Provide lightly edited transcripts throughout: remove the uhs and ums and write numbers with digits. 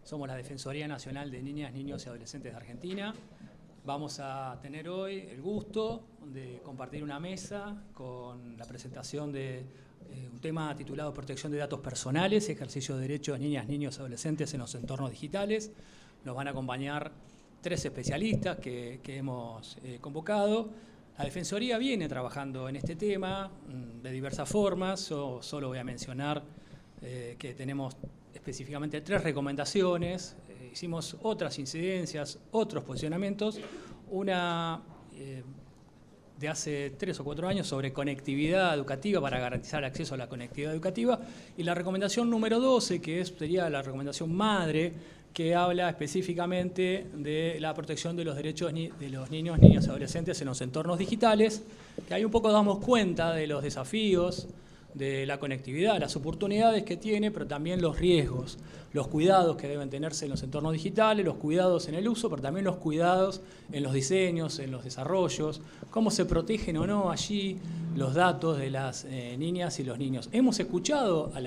Somos la Defensoría Nacional de Niñas, Niños y Adolescentes de Argentina. Vamos a tener hoy el gusto de compartir una mesa con la presentación de un tema titulado Protección de Datos Personales, ejercicio de derechos de niñas, niños y adolescentes en los entornos digitales. Nos van a acompañar 3 especialistas que hemos convocado. La Defensoría viene trabajando en este tema de diversas formas. Yo solo voy a mencionar que tenemos específicamente 3 recomendaciones. Hicimos otras incidencias, otros posicionamientos. Una de hace 3 o 4 años sobre conectividad educativa para garantizar el acceso a la conectividad educativa. Y la recomendación número 12, que sería la recomendación madre, que habla específicamente de la protección de los derechos de los niños, niñas y adolescentes en los entornos digitales, que ahí un poco damos cuenta de los desafíos de la conectividad, las oportunidades que tiene, pero también los riesgos, los cuidados que deben tenerse en los entornos digitales, los cuidados en el uso, pero también los cuidados en los diseños, en los desarrollos, cómo se protegen o no allí los datos de las niñas y los niños. Hemos escuchado a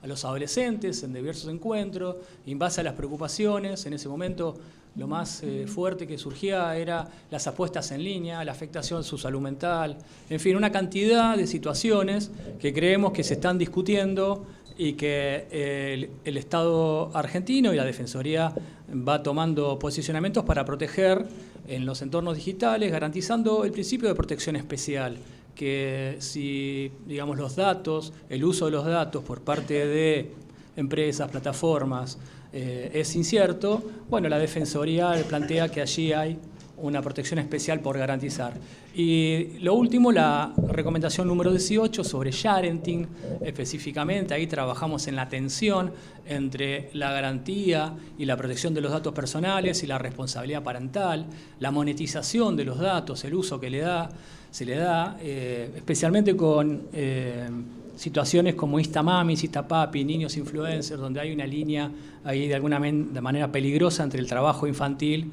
los adolescentes en diversos encuentros, en base a las preocupaciones. En ese momento lo más fuerte que surgía era las apuestas en línea, la afectación a su salud mental, en fin, una cantidad de situaciones que creemos que se están discutiendo y que el Estado argentino y la Defensoría va tomando posicionamientos para proteger en los entornos digitales, garantizando el principio de protección especial, que si, digamos, los datos, el uso de los datos por parte de empresas, plataformas, es incierto, bueno, la Defensoría plantea que allí hay una protección especial por garantizar. Y lo último, la recomendación número 18 sobre sharenting, específicamente, ahí trabajamos en la tensión entre la garantía y la protección de los datos personales y la responsabilidad parental, la monetización de los datos, el uso que se le da, especialmente con situaciones como Instamamis, Instapapi, niños influencers, donde hay una línea ahí de manera peligrosa entre el trabajo infantil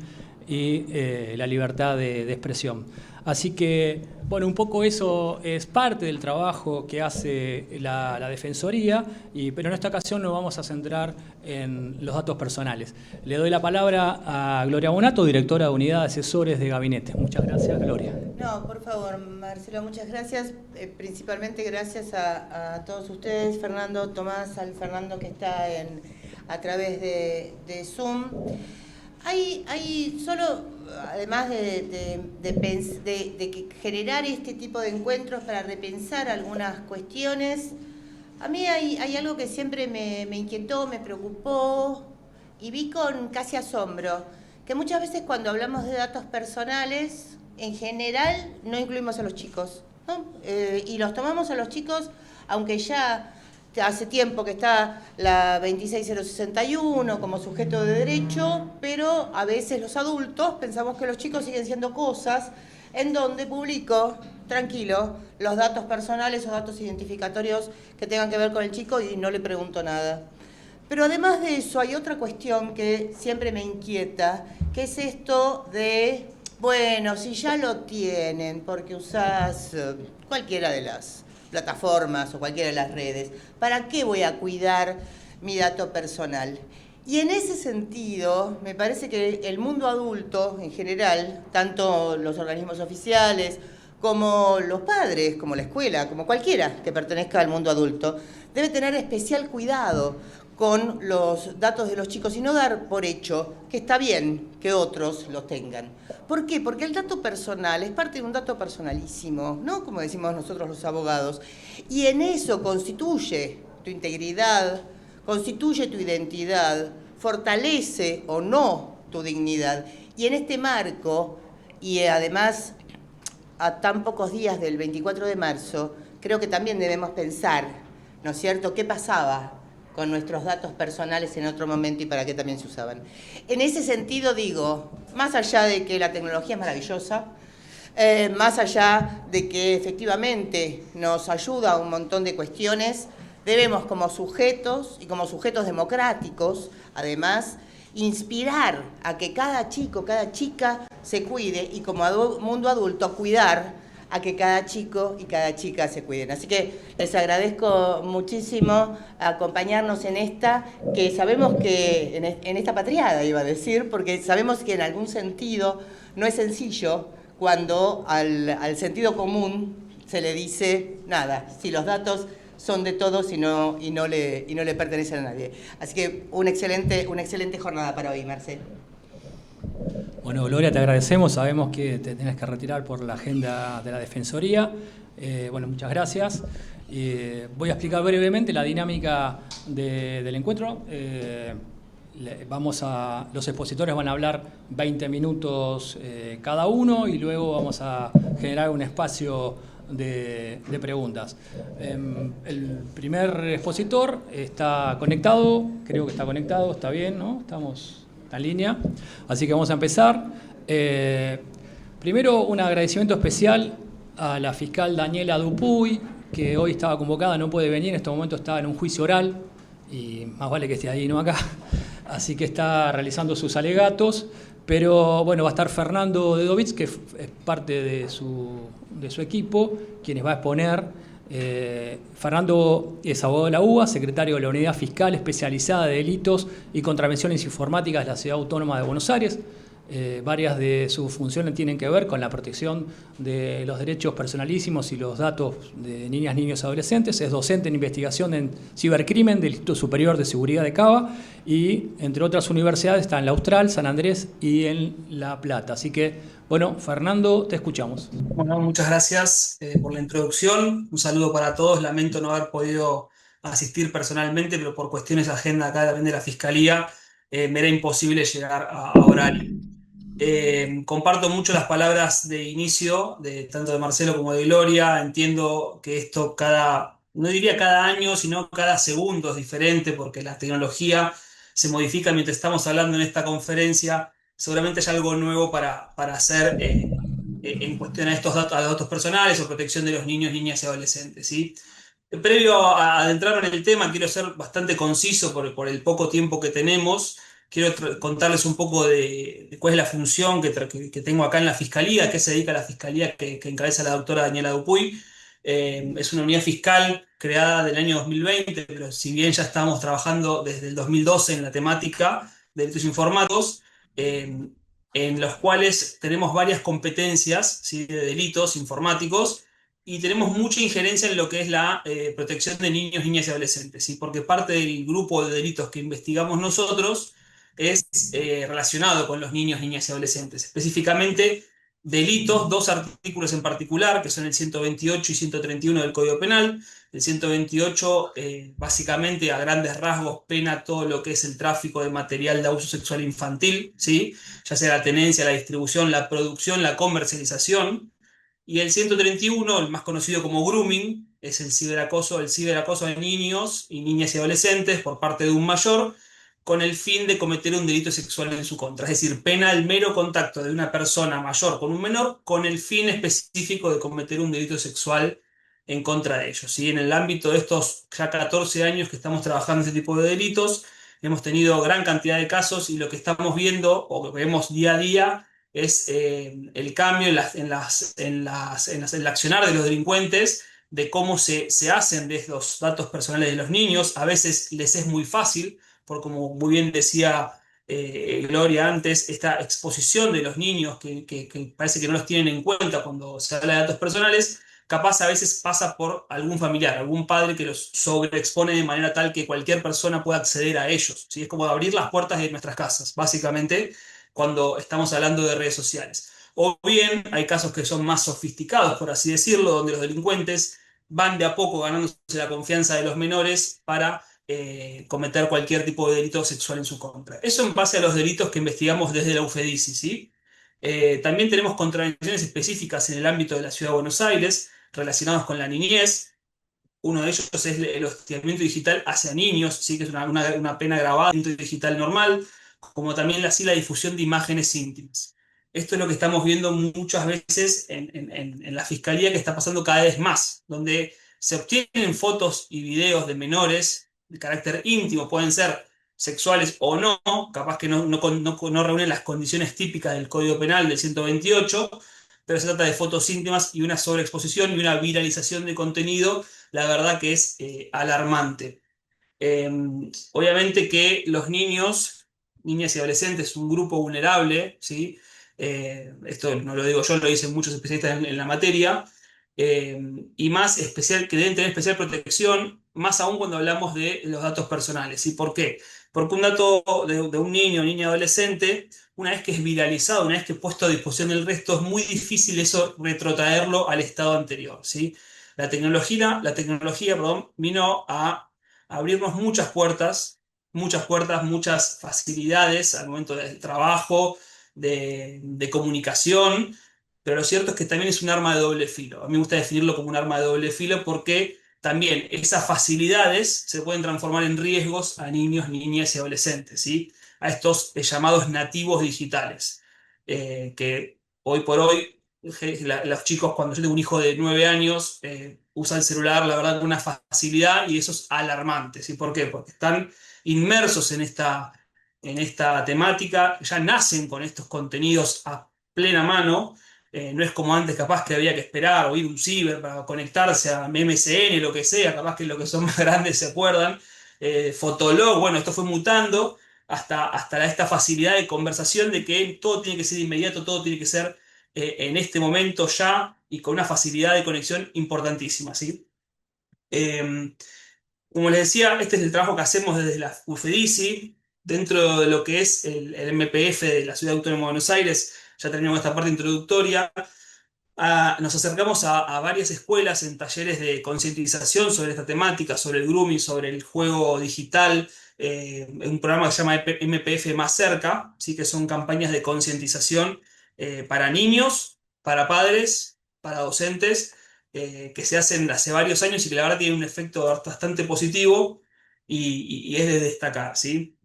y la libertad de expresión. Así que, bueno, un poco eso es parte del trabajo que hace la Defensoría, pero en esta ocasión nos vamos a centrar en los datos personales. Le doy la palabra a Gloria Bonato, directora de Unidad de Asesores de Gabinete. Muchas gracias, Gloria. No, por favor, Marcelo, muchas gracias. Principalmente gracias a todos ustedes, Fernando, Tomás, al Fernando que está a través de Zoom. Hay solo, además de generar este tipo de encuentros para repensar algunas cuestiones, a mí hay algo que siempre me inquietó, me preocupó y vi con casi asombro, que muchas veces cuando hablamos de datos personales, en general no incluimos a los chicos, ¿no? Y los tomamos a los chicos, aunque ya hace tiempo que está la 26061 como sujeto de derecho, pero a veces los adultos pensamos que los chicos siguen siendo cosas en donde publico, tranquilo, los datos personales o datos identificatorios que tengan que ver con el chico y no le pregunto nada. Pero además de eso hay otra cuestión que siempre me inquieta, que es esto de, bueno, si ya lo tienen porque usás cualquiera de las plataformas o cualquiera de las redes, ¿para qué voy a cuidar mi dato personal? Y en ese sentido, me parece que el mundo adulto en general, tanto los organismos oficiales como los padres, como la escuela, como cualquiera que pertenezca al mundo adulto, debe tener especial cuidado con los datos de los chicos y no dar por hecho que está bien que otros los tengan. ¿Por qué? Porque el dato personal es parte de un dato personalísimo, ¿no? Como decimos nosotros los abogados. Y en eso constituye tu integridad, constituye tu identidad, fortalece o no tu dignidad. Y en este marco, y además a tan pocos días del 24 de marzo, creo que también debemos pensar, ¿no es cierto?, qué pasaba con nuestros datos personales en otro momento y para qué también se usaban. En ese sentido digo, más allá de que la tecnología es maravillosa, más allá de que efectivamente nos ayuda a un montón de cuestiones, debemos como sujetos y como sujetos democráticos, además, inspirar a que cada chico, cada chica se cuide y como mundo adulto cuidar a que cada chico y cada chica se cuiden. Así que les agradezco muchísimo acompañarnos en esta, que sabemos que, en esta patriada iba a decir, porque sabemos que en algún sentido no es sencillo cuando al sentido común se le dice, nada, si los datos son de todos y no le pertenecen a nadie. Así que una excelente jornada para hoy, Marcelo. Bueno, Gloria, te agradecemos. Sabemos que te tenés que retirar por la agenda de la Defensoría. Bueno, muchas gracias. Voy a explicar brevemente la dinámica del encuentro. Los expositores van a hablar 20 minutos cada uno y luego vamos a generar un espacio de preguntas. El primer expositor está conectado, creo que está conectado, está bien, ¿no? Está en línea, así que vamos a empezar. Primero, un agradecimiento especial a la fiscal Daniela Dupuy, que hoy estaba convocada, no puede venir, en este momento está en un juicio oral, y más vale que esté ahí, no acá, así que está realizando sus alegatos, pero bueno, va a estar Fernando Dedovich, que es parte de su equipo, quienes va a exponer. Fernando es abogado de la UBA, secretario de la Unidad Fiscal Especializada de Delitos y Contravenciones Informáticas de la Ciudad Autónoma de Buenos Aires. Varias de sus funciones tienen que ver con la protección de los derechos personalísimos y los datos de niñas, niños y adolescentes. Es docente en investigación en cibercrimen del Instituto Superior de Seguridad de Cava y, entre otras universidades, está en la Austral, San Andrés y en La Plata. Así que, bueno, Fernando, te escuchamos. Bueno, muchas gracias por la introducción. Un saludo para todos. Lamento no haber podido asistir personalmente, pero por cuestiones de agenda acá también de la Fiscalía, me era imposible llegar a horario. Comparto mucho las palabras de inicio, tanto de Marcelo como de Gloria. Entiendo que esto no diría cada año, sino cada segundo es diferente, porque la tecnología se modifica mientras estamos hablando en esta conferencia. Seguramente hay algo nuevo para hacer en cuestión a los datos personales o protección de los niños, niñas y adolescentes, ¿sí? Previo a adentrarme en el tema, quiero ser bastante conciso por el poco tiempo que tenemos. Quiero contarles un poco de cuál es la función que tengo acá en la Fiscalía, a qué se dedica la Fiscalía que encabeza la doctora Daniela Dupuy. Es una unidad fiscal creada del año 2020, pero si bien ya estábamos trabajando desde el 2012 en la temática de delitos informáticos, en los cuales tenemos varias competencias, ¿sí?, de delitos informáticos, y tenemos mucha injerencia en lo que es la protección de niños, niñas y adolescentes, ¿sí? Porque parte del grupo de delitos que investigamos nosotros es relacionado con los niños, niñas y adolescentes. Específicamente, delitos, dos artículos en particular, que son el 128 y 131 del Código Penal. El 128, básicamente, a grandes rasgos, pena todo lo que es el tráfico de material de abuso sexual infantil, ¿sí? Ya sea la tenencia, la distribución, la producción, la comercialización. Y el 131, el más conocido como grooming, es el ciberacoso de niños y niñas y adolescentes por parte de un mayor, con el fin de cometer un delito sexual en su contra. Es decir, pena el mero contacto de una persona mayor con un menor con el fin específico de cometer un delito sexual en contra de ellos, ¿sí? En el ámbito de estos ya 14 años que estamos trabajando en este tipo de delitos, hemos tenido gran cantidad de casos y lo que estamos viendo o que vemos día a día es el cambio en el accionar de los delincuentes, de cómo se hacen de los datos personales de los niños. A veces les es muy fácil, por como muy bien decía Gloria antes, esta exposición de los niños que parece que no los tienen en cuenta cuando se habla de datos personales, capaz a veces pasa por algún familiar, algún padre que los sobreexpone de manera tal que cualquier persona pueda acceder a ellos, ¿sí? Es como abrir las puertas de nuestras casas, básicamente, cuando estamos hablando de redes sociales. O bien hay casos que son más sofisticados, por así decirlo, donde los delincuentes van de a poco ganándose la confianza de los menores para cometer cualquier tipo de delito sexual en su contra. Eso en base a los delitos que investigamos desde la UFEDICI, ¿sí? También tenemos contravenciones específicas en el ámbito de la Ciudad de Buenos Aires, relacionados con la niñez. Uno de ellos es el hostigamiento digital hacia niños, ¿sí?, que es una pena grabada, digital normal, como también la difusión de imágenes íntimas. Esto es lo que estamos viendo muchas veces en la Fiscalía, que está pasando cada vez más, donde se obtienen fotos y videos de menores de carácter íntimo, pueden ser sexuales o no, capaz que no reúnen las condiciones típicas del Código Penal del 128, pero se trata de fotos íntimas y una sobreexposición y una viralización de contenido, la verdad que es alarmante. Eh, Obviamente que los niños, niñas y adolescentes, es un grupo vulnerable, ¿sí? Esto no lo digo yo, lo dicen muchos especialistas en la materia, eh, y más especial, que deben tener especial protección, más aún cuando hablamos de los datos personales. ¿Y por qué? Porque un dato de un niño o niña adolescente, una vez que es viralizado, una vez que es puesto a disposición del resto, es muy difícil eso retrotraerlo al estado anterior, ¿sí? La tecnología, perdón, vino a abrirnos muchas puertas, muchas facilidades al momento del trabajo, de comunicación, pero lo cierto es que también es un arma de doble filo. A mí me gusta definirlo como un arma de doble filo porque también esas facilidades se pueden transformar en riesgos a niños, niñas y adolescentes, ¿sí? A estos llamados nativos digitales, que hoy por hoy los chicos, cuando yo tengo un hijo de 9 años, usan el celular, la verdad, con una facilidad y eso es alarmante. ¿Sí? ¿Por qué? Porque están inmersos en esta temática, ya nacen con estos contenidos a plena mano. No es como antes, capaz que había que esperar o ir a un ciber para conectarse a MSN, lo que sea, capaz que los que son más grandes se acuerdan. Fotolog, bueno, esto fue mutando hasta esta facilidad de conversación de que todo tiene que ser inmediato, todo tiene que ser en este momento ya y con una facilidad de conexión importantísima, ¿sí? Eh, Como les decía, este es el trabajo que hacemos desde la UFEDICI, dentro de lo que es el MPF de la Ciudad Autónoma de Buenos Aires. Ya terminamos esta parte introductoria. Nos acercamos a varias escuelas en talleres de concientización sobre esta temática, sobre el grooming, sobre el juego digital, en un programa que se llama MPF Más Cerca, ¿sí? Que son campañas de concientización para niños, para padres, para docentes, que se hacen hace varios años y que la verdad tienen un efecto bastante positivo y es de destacar, ¿sí?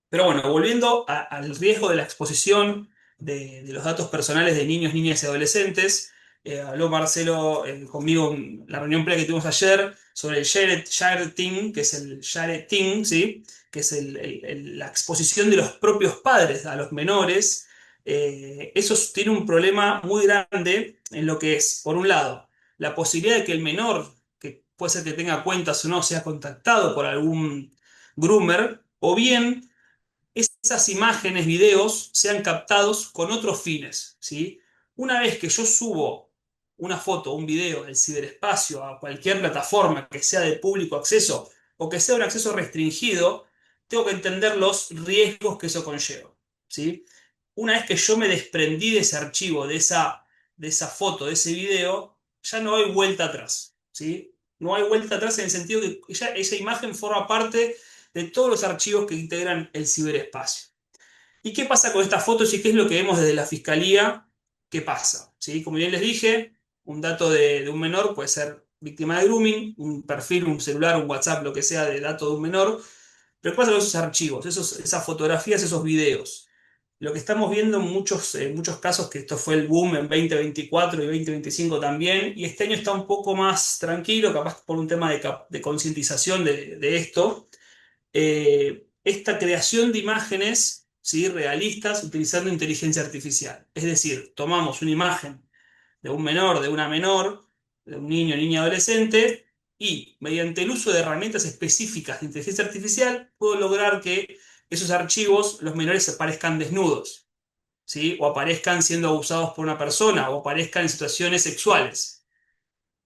Pero bueno, volviendo al riesgo de la exposición de los datos personales de niños, niñas y adolescentes, habló Marcelo conmigo en la reunión previa que tuvimos ayer sobre el shareting, que es el shareting, ¿sí? Que es la exposición de los propios padres a los menores. Eso tiene un problema muy grande en lo que es, por un lado, la posibilidad de que el menor, que puede ser que tenga cuentas o no, sea contactado por algún groomer, o bien esas imágenes, videos, sean captados con otros fines, ¿sí? Una vez que yo subo una foto o un video del ciberespacio a cualquier plataforma que sea de público acceso o que sea un acceso restringido, tengo que entender los riesgos que eso conlleva, ¿sí? Una vez que yo me desprendí de ese archivo, de esa foto, de ese video, ya no hay vuelta atrás, ¿sí? No hay vuelta atrás en el sentido que ya esa imagen forma parte de todos los archivos que integran el ciberespacio. ¿Y qué pasa con estas fotos y qué es lo que vemos desde la fiscalía? ¿Qué pasa? ¿Sí? Como bien les dije, un dato de un menor puede ser víctima de grooming, un perfil, un celular, un WhatsApp, lo que sea de dato de un menor. Pero ¿qué pasa con esos archivos, esas fotografías, esos videos? Lo que estamos viendo en muchos casos, que esto fue el boom en 2024 y 2025 también, y este año está un poco más tranquilo, capaz por un tema de concientización de esto, esta creación de imágenes, ¿sí? Realistas utilizando inteligencia artificial. Es decir, tomamos una imagen de un menor, de una menor, de un niño, niña, adolescente, y mediante el uso de herramientas específicas de inteligencia artificial, puedo lograr que esos archivos, los menores aparezcan desnudos, ¿sí? O aparezcan siendo abusados por una persona, o aparezcan en situaciones sexuales.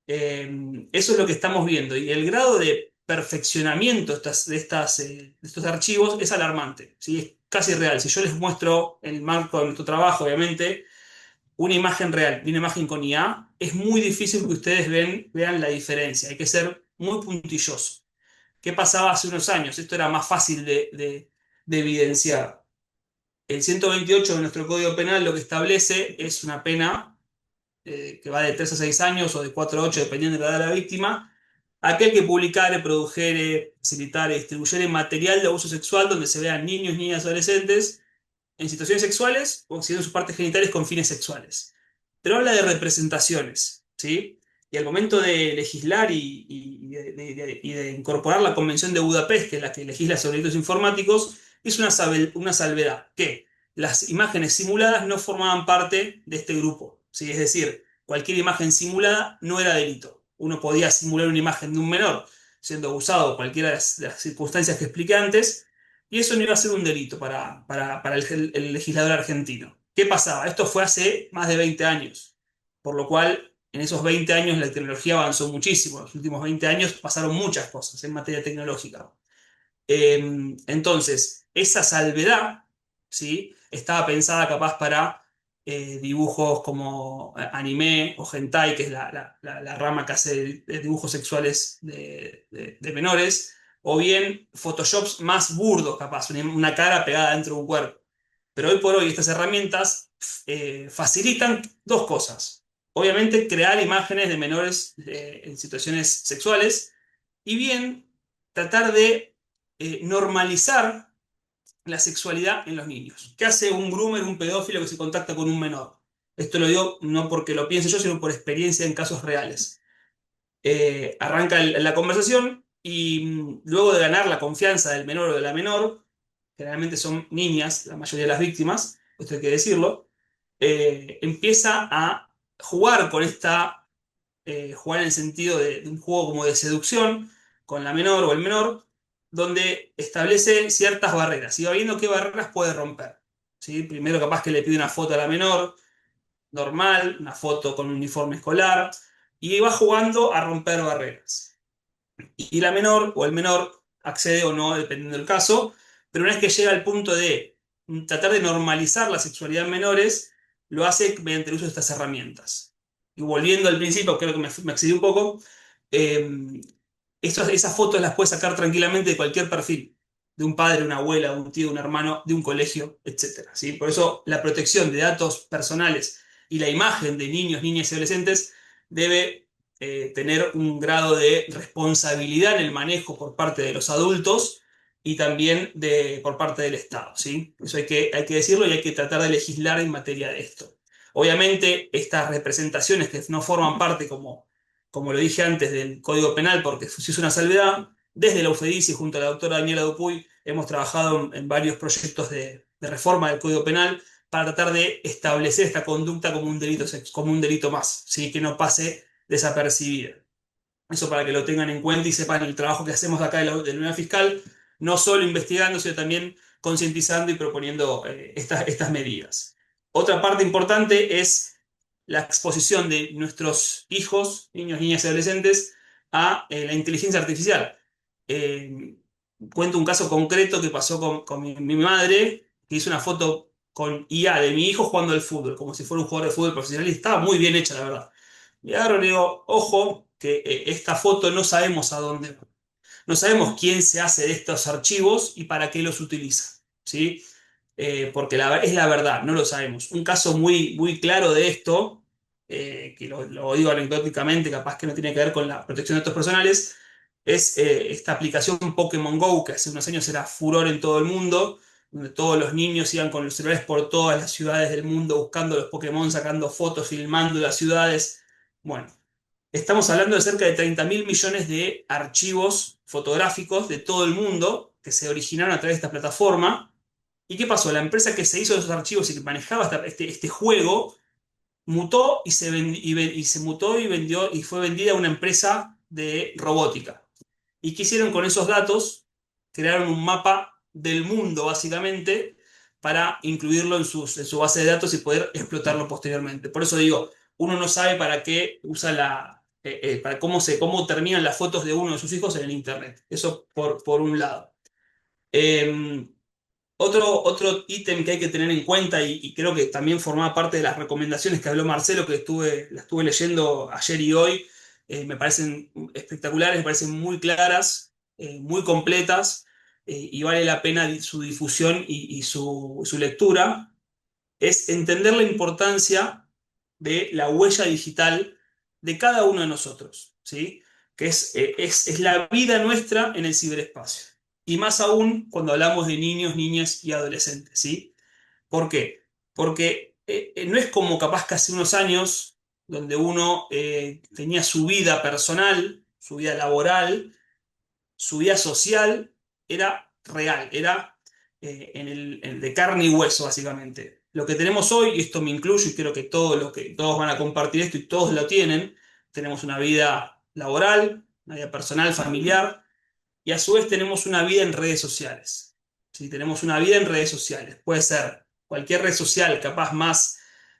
Eso es lo que estamos viendo y el grado de perfeccionamiento de estos archivos es alarmante, ¿sí? Es casi real. Si yo les muestro en el marco de nuestro trabajo, obviamente, una imagen real y una imagen con IA, es muy difícil que ustedes vean la diferencia. Hay que ser muy puntilloso. ¿Qué pasaba hace unos años? Esto era más fácil de evidenciar. El 128 de nuestro Código Penal lo que establece es una pena que va de 3 a 6 años o de 4 a 8, dependiendo de la edad de la víctima, aquel que publicare, produjere, facilitare, distribuyere material de abuso sexual donde se vean niños, niñas, adolescentes en situaciones sexuales o exhibiendo sus partes genitales con fines sexuales. Pero habla de representaciones, ¿sí? Y al momento de legislar y de incorporar la Convención de Budapest, que es la que legisla sobre delitos informáticos, hizo una salvedad, que las imágenes simuladas no formaban parte de este grupo, ¿sí? Es decir, cualquier imagen simulada no era delito. Uno podía simular una imagen de un menor siendo abusado, cualquiera de las circunstancias que expliqué antes, y eso no iba a ser un delito para el legislador argentino. ¿Qué pasaba? Esto fue hace más de 20 años, por lo cual en esos 20 años la tecnología avanzó muchísimo. En los últimos 20 años pasaron muchas cosas en materia tecnológica. Entonces, esa salvedad, ¿sí? Estaba pensada capaz para dibujos como anime o hentai, que es la rama que hace de dibujos sexuales de menores, o bien photoshops más burdos, capaz, una cara pegada dentro de un cuerpo. Pero hoy por hoy estas herramientas facilitan dos cosas. Obviamente, crear imágenes de menores en situaciones sexuales y bien tratar de normalizar la sexualidad en los niños. ¿Qué hace un groomer, un pedófilo que se contacta con un menor? Esto lo digo no porque lo piense yo, sino por experiencia en casos reales. Arranca la conversación y luego de ganar la confianza del menor o de la menor, generalmente son niñas, la mayoría de las víctimas, esto hay que decirlo, empieza a jugar con jugar en el sentido de un juego como de seducción con la menor o el menor, donde establece ciertas barreras y va viendo qué barreras puede romper. ¿Sí? Primero capaz que le pide una foto a la menor, normal, una foto con un uniforme escolar, y va jugando a romper barreras. Y la menor o el menor accede o no, dependiendo del caso, pero una vez que llega al punto de tratar de normalizar la sexualidad en menores, lo hace mediante el uso de estas herramientas. Y volviendo al principio, creo que me excedí un poco, eh, esas fotos las puedes sacar tranquilamente de cualquier perfil, de un padre, una abuela, un tío, un hermano, de un colegio, etcétera, ¿sí? Por eso la protección de datos personales y la imagen de niños, niñas y adolescentes debe tener un grado de responsabilidad en el manejo por parte de los adultos y también por parte del Estado, ¿sí? Eso hay que decirlo y hay que tratar de legislar en materia de esto. Obviamente, estas representaciones que no forman parte, como lo dije antes, del Código Penal, porque se hizo una salvedad, desde la UFEDICI junto a la doctora Daniela Dupuy hemos trabajado en varios proyectos de reforma del Código Penal para tratar de establecer esta conducta como un delito más, ¿sí? Que no pase desapercibida. Eso para que lo tengan en cuenta y sepan el trabajo que hacemos acá de la Unidad Fiscal, no solo investigando, sino también concientizando y proponiendo estas medidas. Otra parte importante es la exposición de nuestros hijos, niños, niñas y adolescentes, a la inteligencia artificial. Eh, Cuento un caso concreto que pasó con mi madre, que hizo una foto con IA de mi hijo jugando al fútbol, como si fuera un jugador de fútbol profesional, y estaba muy bien hecha, la verdad. Y ahora le digo, ojo, que esta foto no sabemos a dónde va. No sabemos quién se hace de estos archivos y para qué los utiliza, ¿sí? Porque es la verdad, no lo sabemos. Un caso muy claro de esto, que lo digo anecdóticamente, capaz que no tiene que ver con la protección de datos personales, es esta aplicación Pokémon Go, que hace unos años era furor en todo el mundo, donde todos los niños iban con los celulares por todas las ciudades del mundo buscando los Pokémon, sacando fotos, filmando las ciudades. Bueno, estamos hablando de cerca de 30 mil millones de archivos fotográficos de todo el mundo que se originaron a través de esta plataforma. ¿Y qué pasó? La empresa que se hizo esos archivos y que manejaba este juego mutó y se mutó y vendió y fue vendida a una empresa de robótica. ¿Y qué hicieron con esos datos? Crearon un mapa del mundo, básicamente, para incluirlo en su base de datos y poder explotarlo posteriormente. Por eso digo, uno no sabe para qué usa para cómo terminan las fotos de uno de sus hijos en el Internet. Eso por un lado. Eh, otro ítem que hay que tener en cuenta y creo que también formaba parte de las recomendaciones que habló Marcelo, la estuve leyendo ayer y hoy, me parecen espectaculares, me parecen muy claras, muy completas, y vale la pena su difusión y su lectura, es entender la importancia de la huella digital de cada uno de nosotros, ¿sí? Que es la vida nuestra en el ciberespacio. Y más aún cuando hablamos de niños, niñas y adolescentes, ¿sí? ¿Por qué? Porque no es como capaz que hace unos años, donde uno tenía su vida personal, su vida laboral, su vida social, era real, era de carne y hueso, básicamente. lo que tenemos hoy, y esto me incluyo y creo que todos van a compartir esto y todos lo tienen, tenemos una vida laboral, una vida personal, familiar, y a su vez tenemos una vida en redes sociales. ¿Sí? Tenemos una vida en redes sociales. Puede ser cualquier red social, capaz más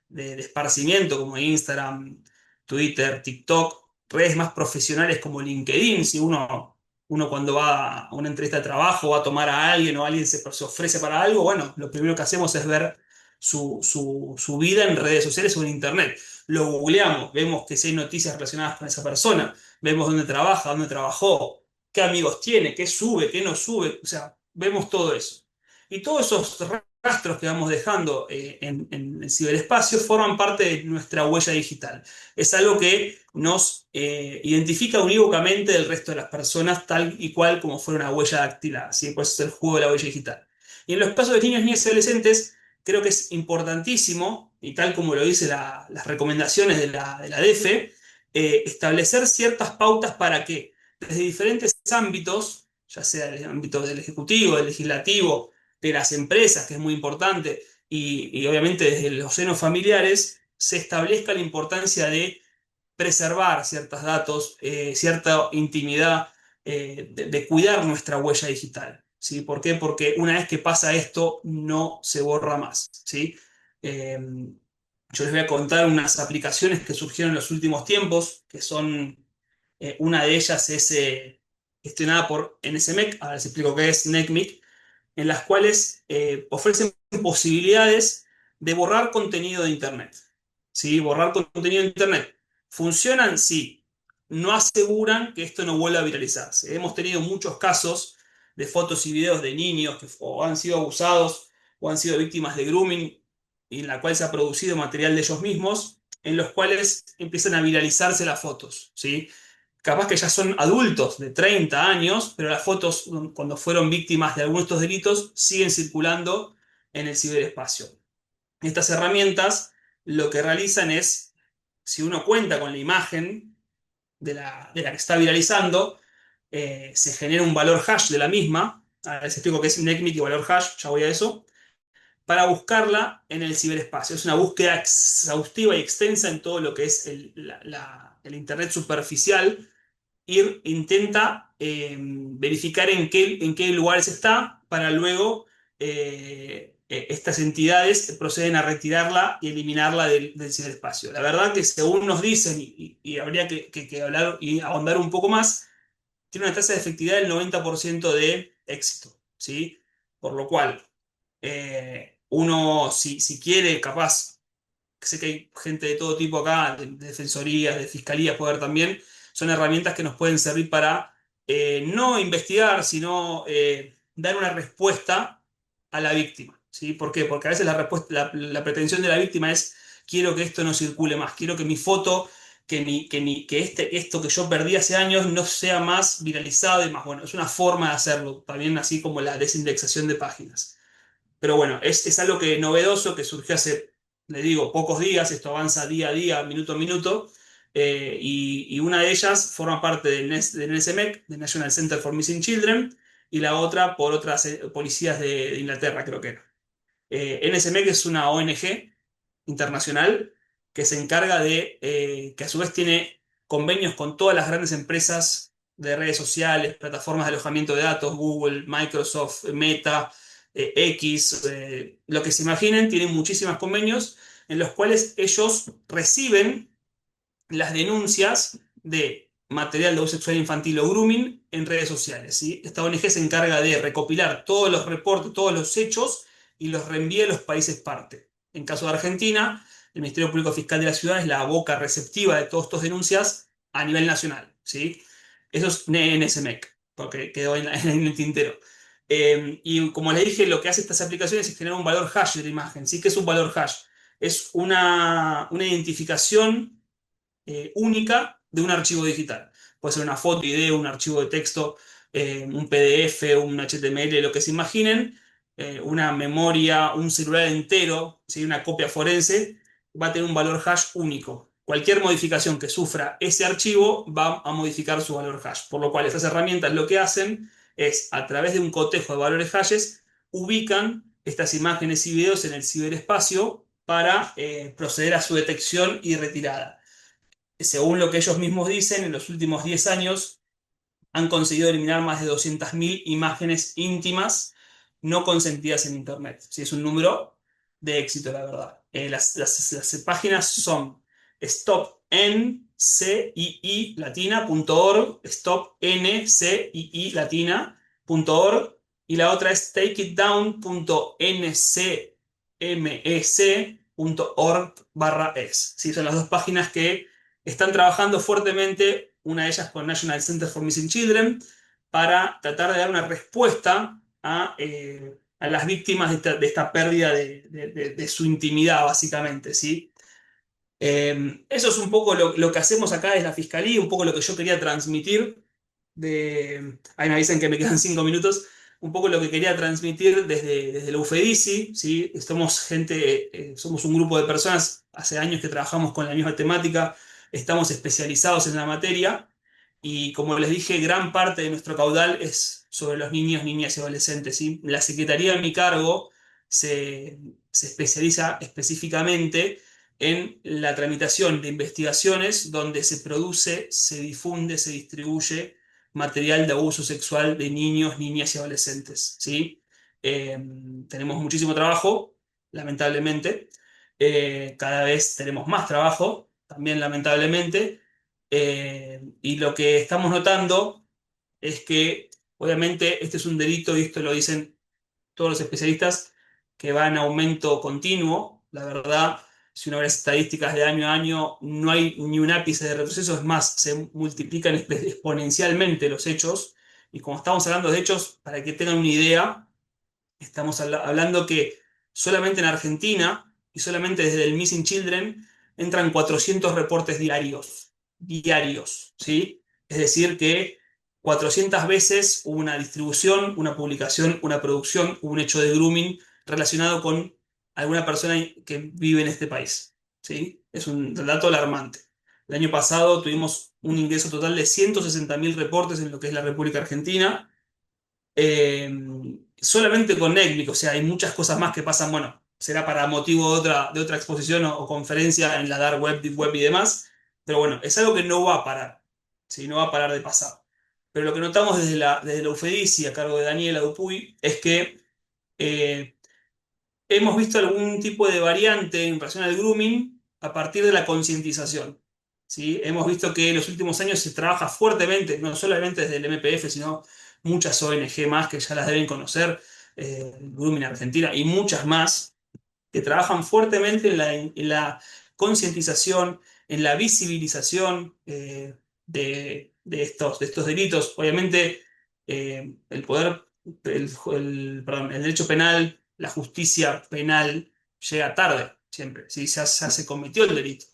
de esparcimiento como Instagram, Twitter, TikTok, redes más profesionales como LinkedIn. Si uno cuando va a una entrevista de trabajo va a tomar a alguien o alguien se ofrece para algo, bueno, lo primero que hacemos es ver su vida en redes sociales o en Internet. Lo googleamos, vemos que si hay noticias relacionadas con esa persona, vemos dónde trabaja, dónde trabajó, qué amigos tiene, qué sube, qué no sube, o sea, vemos todo eso. Y todos esos rastros que vamos dejando en el ciberespacio forman parte de nuestra huella digital. Es algo que nos identifica unívocamente del resto de las personas, tal y cual como fuera una huella dactilar, ¿sí? Pues es el juego de la huella digital. Y en los casos de niños, niñas y adolescentes, creo que es importantísimo, y tal como lo dice las recomendaciones de la DEFE, establecer ciertas pautas para que desde diferentes ámbitos, ya sea el ámbito del ejecutivo, del legislativo, de las empresas, que es muy importante, y obviamente desde los senos familiares, se establezca la importancia de preservar ciertos datos, cierta intimidad, de cuidar nuestra huella digital. ¿Sí? ¿Por qué? Porque una vez que pasa esto, no se borra más. ¿Sí? Eh, yo les voy a contar unas aplicaciones que surgieron en los últimos tiempos, que son, una de ellas es gestionada por NSMEC, ahora les explico qué es NECMIC, en las cuales ofrecen posibilidades de borrar contenido de Internet. ¿Sí? Borrar contenido de Internet. ¿Funcionan? Sí. No aseguran que esto no vuelva a viralizarse. Hemos tenido muchos casos de fotos y videos de niños que o han sido abusados o han sido víctimas de grooming, y en la cual se ha producido material de ellos mismos, en los cuales empiezan a viralizarse las fotos. ¿Sí? Capaz que ya son adultos de 30 años, pero las fotos, cuando fueron víctimas de algunos de estos delitos, siguen circulando en el ciberespacio. Estas herramientas lo que realizan es, si uno cuenta con la imagen de la que está viralizando, se genera un valor hash de la misma. Ahora les explico qué es NECMIC y valor hash, ya voy a eso, para buscarla en el ciberespacio. Es una búsqueda exhaustiva y extensa en todo lo que es el Internet superficial. Intenta verificar en qué lugares está para luego, estas entidades proceden a retirarla y eliminarla del ciberespacio. La verdad que según nos dicen, y habría que hablar y ahondar un poco más, tiene una tasa de efectividad del 90% de éxito, ¿sí? Por lo cual, uno, si quiere, capaz, sé que hay gente de todo tipo acá, de defensorías, de fiscalías, puede haber también, son herramientas que nos pueden servir para, no investigar, sino dar una respuesta a la víctima. ¿Sí? ¿Por qué? Porque a veces la pretensión de la víctima es: quiero que esto no circule más, quiero que mi foto, esto que yo perdí hace años no sea más viralizado y más. Bueno, es una forma de hacerlo, también así como la desindexación de páginas. Pero bueno, es algo que novedoso, que surgió hace, le digo, pocos días. Esto avanza día a día, minuto a minuto, y una de ellas forma parte del NSMEC, del National Center for Missing Children, y la otra por otras policías de Inglaterra, creo que era. NSMEC es una ONG internacional que se encarga que a su vez tiene convenios con todas las grandes empresas de redes sociales, plataformas de alojamiento de datos, Google, Microsoft, Meta, X, lo que se imaginen. Tienen muchísimos convenios en los cuales ellos reciben las denuncias de material de abuso sexual infantil o grooming en redes sociales. ¿Sí? Esta ONG se encarga de recopilar todos los reportes, todos los hechos, y los reenvía a los países parte. En caso de Argentina, el Ministerio Público Fiscal de la Ciudad es la boca receptiva de todas estas denuncias a nivel nacional. ¿Sí? Eso es NSMEC, porque quedó en el tintero. Y como les dije, lo que hace estas aplicaciones es generar un valor hash de la imagen. ¿Sí? ¿Qué es un valor hash? Es una identificación única de un archivo digital. Puede ser una foto, video, un archivo de texto, un PDF, un HTML, lo que se imaginen, una memoria, un celular entero, ¿sí? Una copia forense, va a tener un valor hash único. Cualquier modificación que sufra ese archivo va a modificar su valor hash. Por lo cual, estas herramientas lo que hacen es, a través de un cotejo de valores hashes, ubican estas imágenes y videos en el ciberespacio para proceder a su detección y retirada. Según lo que ellos mismos dicen, en los últimos 10 años han conseguido eliminar más de 200.000 imágenes íntimas no consentidas en Internet. Sí, es un número de éxito, la verdad. Las páginas son stopncii.latina.org, stopncii.latina.org, y la otra es takeitdown.ncmec.org/es. Sí, son las dos páginas que están trabajando fuertemente, una de ellas con National Center for Missing Children, para tratar de dar una respuesta a las víctimas de esta pérdida de su intimidad, básicamente, ¿sí? Eso es un poco lo que hacemos acá desde la Fiscalía, un poco lo que yo quería transmitir. Ahí me avisan que me quedan 5 minutos. Un poco lo que quería transmitir desde la UFEDICI, ¿sí? Somos un grupo de personas, hace años que trabajamos con la misma temática, estamos especializados en la materia y, como les dije, gran parte de nuestro caudal es sobre los niños, niñas y adolescentes, ¿sí? La Secretaría a mi cargo se, se especializa específicamente en la tramitación de investigaciones donde se produce, se difunde, se distribuye material de abuso sexual de niños, niñas y adolescentes, ¿sí? Eh, Tenemos muchísimo trabajo, lamentablemente. Cada vez tenemos más trabajo, también lamentablemente. Y lo que estamos notando es que, obviamente, este es un delito, y esto lo dicen todos los especialistas, que va en aumento continuo. La verdad, si uno ve las estadísticas de año a año, no hay ni un ápice de retroceso, es más, se multiplican exponencialmente los hechos. Y como estamos hablando de hechos, para que tengan una idea, estamos hablando que solamente en Argentina y solamente desde el Missing Children entran 400 reportes diarios, ¿sí? Es decir, que 400 veces hubo una distribución, una publicación, una producción, un hecho de grooming relacionado con alguna persona que vive en este país, ¿sí? Es un dato alarmante. El año pasado tuvimos un ingreso total de 160.000 reportes en lo que es la República Argentina, eh, solamente con Netflix. O sea, hay muchas cosas más que pasan, bueno, será para motivo de otra exposición o conferencia en la dark web, deep web y demás, pero bueno, es algo que no va a parar, ¿sí? No va a parar de pasar. Pero lo que notamos desde la UFEDICI, a cargo de Daniela Dupuy, es que eh, hemos visto algún tipo de variante en relación al grooming a partir de la concientización, ¿sí? Hemos visto que en los últimos años se trabaja fuertemente, no solamente desde el MPF, sino muchas ONG más que ya las deben conocer, Grooming Argentina y muchas más, que trabajan fuertemente en la concientización, en la visibilización de estos delitos. Obviamente, el poder, perdón, el derecho penal, la justicia penal llega tarde, siempre. ¿Sí? Ya se cometió el delito.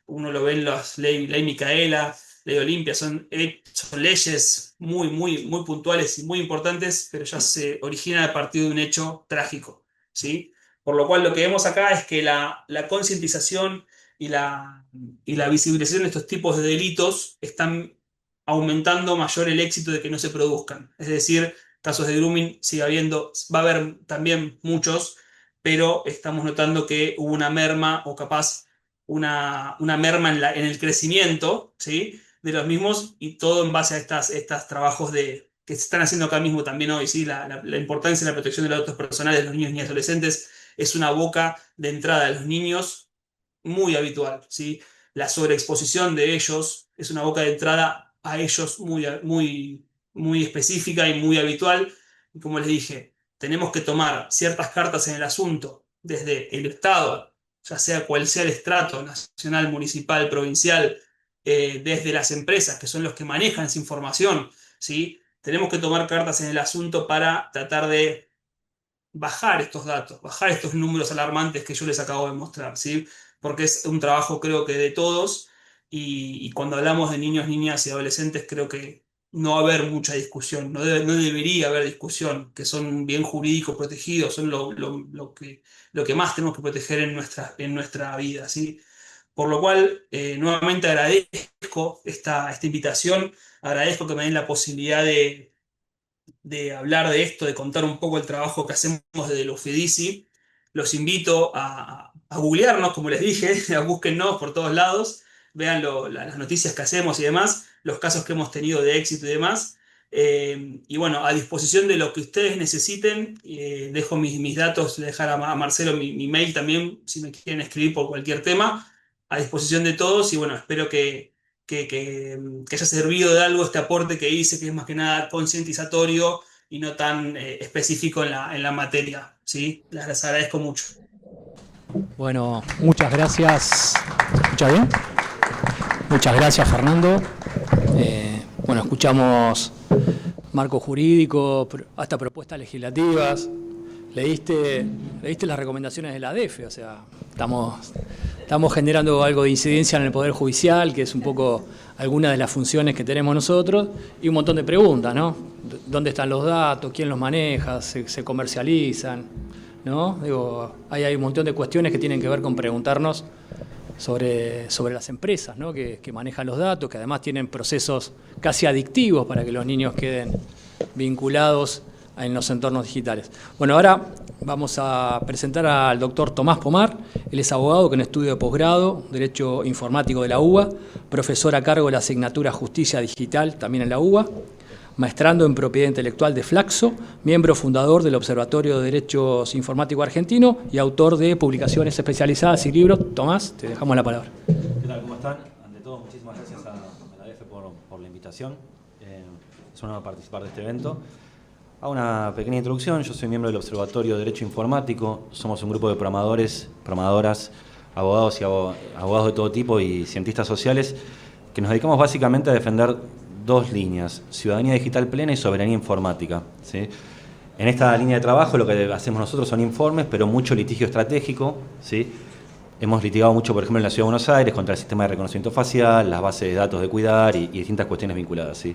Uno lo ve en las ley Micaela, ley Olimpia, son leyes muy, muy, muy puntuales y muy importantes, pero ya se originan a partir de un hecho trágico, ¿sí? Por lo cual lo que vemos acá es que la concientización y la visibilización de estos tipos de delitos están aumentando mayor el éxito de que no se produzcan. Es decir, casos de grooming sigue habiendo, va a haber también muchos, pero estamos notando que hubo una merma o capaz una merma en el crecimiento, ¿sí? De los mismos, y todo en base a estos trabajos que se están haciendo acá mismo también hoy, ¿sí? La importancia de la protección de los datos personales de los niños y adolescentes es una boca de entrada de los niños muy habitual, ¿sí? La sobreexposición de ellos es una boca de entrada a ellos muy, muy, muy específica y muy habitual. Y como les dije, tenemos que tomar ciertas cartas en el asunto desde el Estado, ya sea cual sea el estrato nacional, municipal, provincial, desde las empresas, que son los que manejan esa información, ¿sí? Tenemos que tomar cartas en el asunto para tratar de bajar estos datos, bajar estos números alarmantes que yo les acabo de mostrar, ¿sí? Porque es un trabajo, creo que de todos, y cuando hablamos de niños, niñas y adolescentes, creo que no va a haber mucha discusión, no debería haber discusión, que son un bien jurídico protegidos, son lo que más tenemos que proteger en nuestra vida, ¿sí? Por lo cual, nuevamente agradezco esta invitación, agradezco que me den la posibilidad de hablar de esto, de contar un poco el trabajo que hacemos desde el Uffidici, los invito a googlearnos, como les dije, búsquennos por todos lados, vean las noticias que hacemos y demás, los casos que hemos tenido de éxito y demás. Y bueno, a disposición de lo que ustedes necesiten, dejo mis datos, dejar a Marcelo mi mail también, si me quieren escribir por cualquier tema, a disposición de todos. Y bueno, espero que haya servido de algo este aporte que hice, que es más que nada concientizatorio y no tan específico en la materia. ¿Sí? Les agradezco mucho. Bueno, muchas gracias. ¿Se escucha bien? Muchas gracias, Fernando. Bueno, escuchamos marco jurídico, hasta propuestas legislativas. Leíste las recomendaciones de la ADEFE, o sea, estamos generando algo de incidencia en el Poder Judicial, que es un poco alguna de las funciones que tenemos nosotros, y un montón de preguntas, ¿no? ¿Dónde están los datos? ¿Quién los maneja? ¿Se comercializan? ¿No? Digo, hay un montón de cuestiones que tienen que ver con preguntarnos sobre las empresas, ¿no? que manejan los datos, que además tienen procesos casi adictivos para que los niños queden vinculados en los entornos digitales. Bueno, ahora vamos a presentar al doctor Tomás Pomar. Él es abogado con estudio de posgrado, Derecho Informático de la UBA, profesor a cargo de la asignatura Justicia Digital, también en la UBA, maestrando en Propiedad Intelectual de Flaxo, miembro fundador del Observatorio de Derechos Informático Argentino y autor de publicaciones especializadas y libros. Tomás, te dejamos la palabra. ¿Qué tal? ¿Cómo están? Ante todo, muchísimas gracias a la ADEFE por la invitación. Es un honor participar de este evento. Hago una pequeña introducción. Yo soy miembro del Observatorio de Derecho Informático. Somos un grupo de programadores, programadoras, abogados y abogados de todo tipo y cientistas sociales que nos dedicamos básicamente a defender dos líneas: ciudadanía digital plena y soberanía informática, ¿sí? En esta línea de trabajo lo que hacemos nosotros son informes, pero mucho litigio estratégico, ¿sí? Hemos litigado mucho, por ejemplo, en la Ciudad de Buenos Aires contra el sistema de reconocimiento facial, las bases de datos de cuidar y distintas cuestiones vinculadas, ¿sí?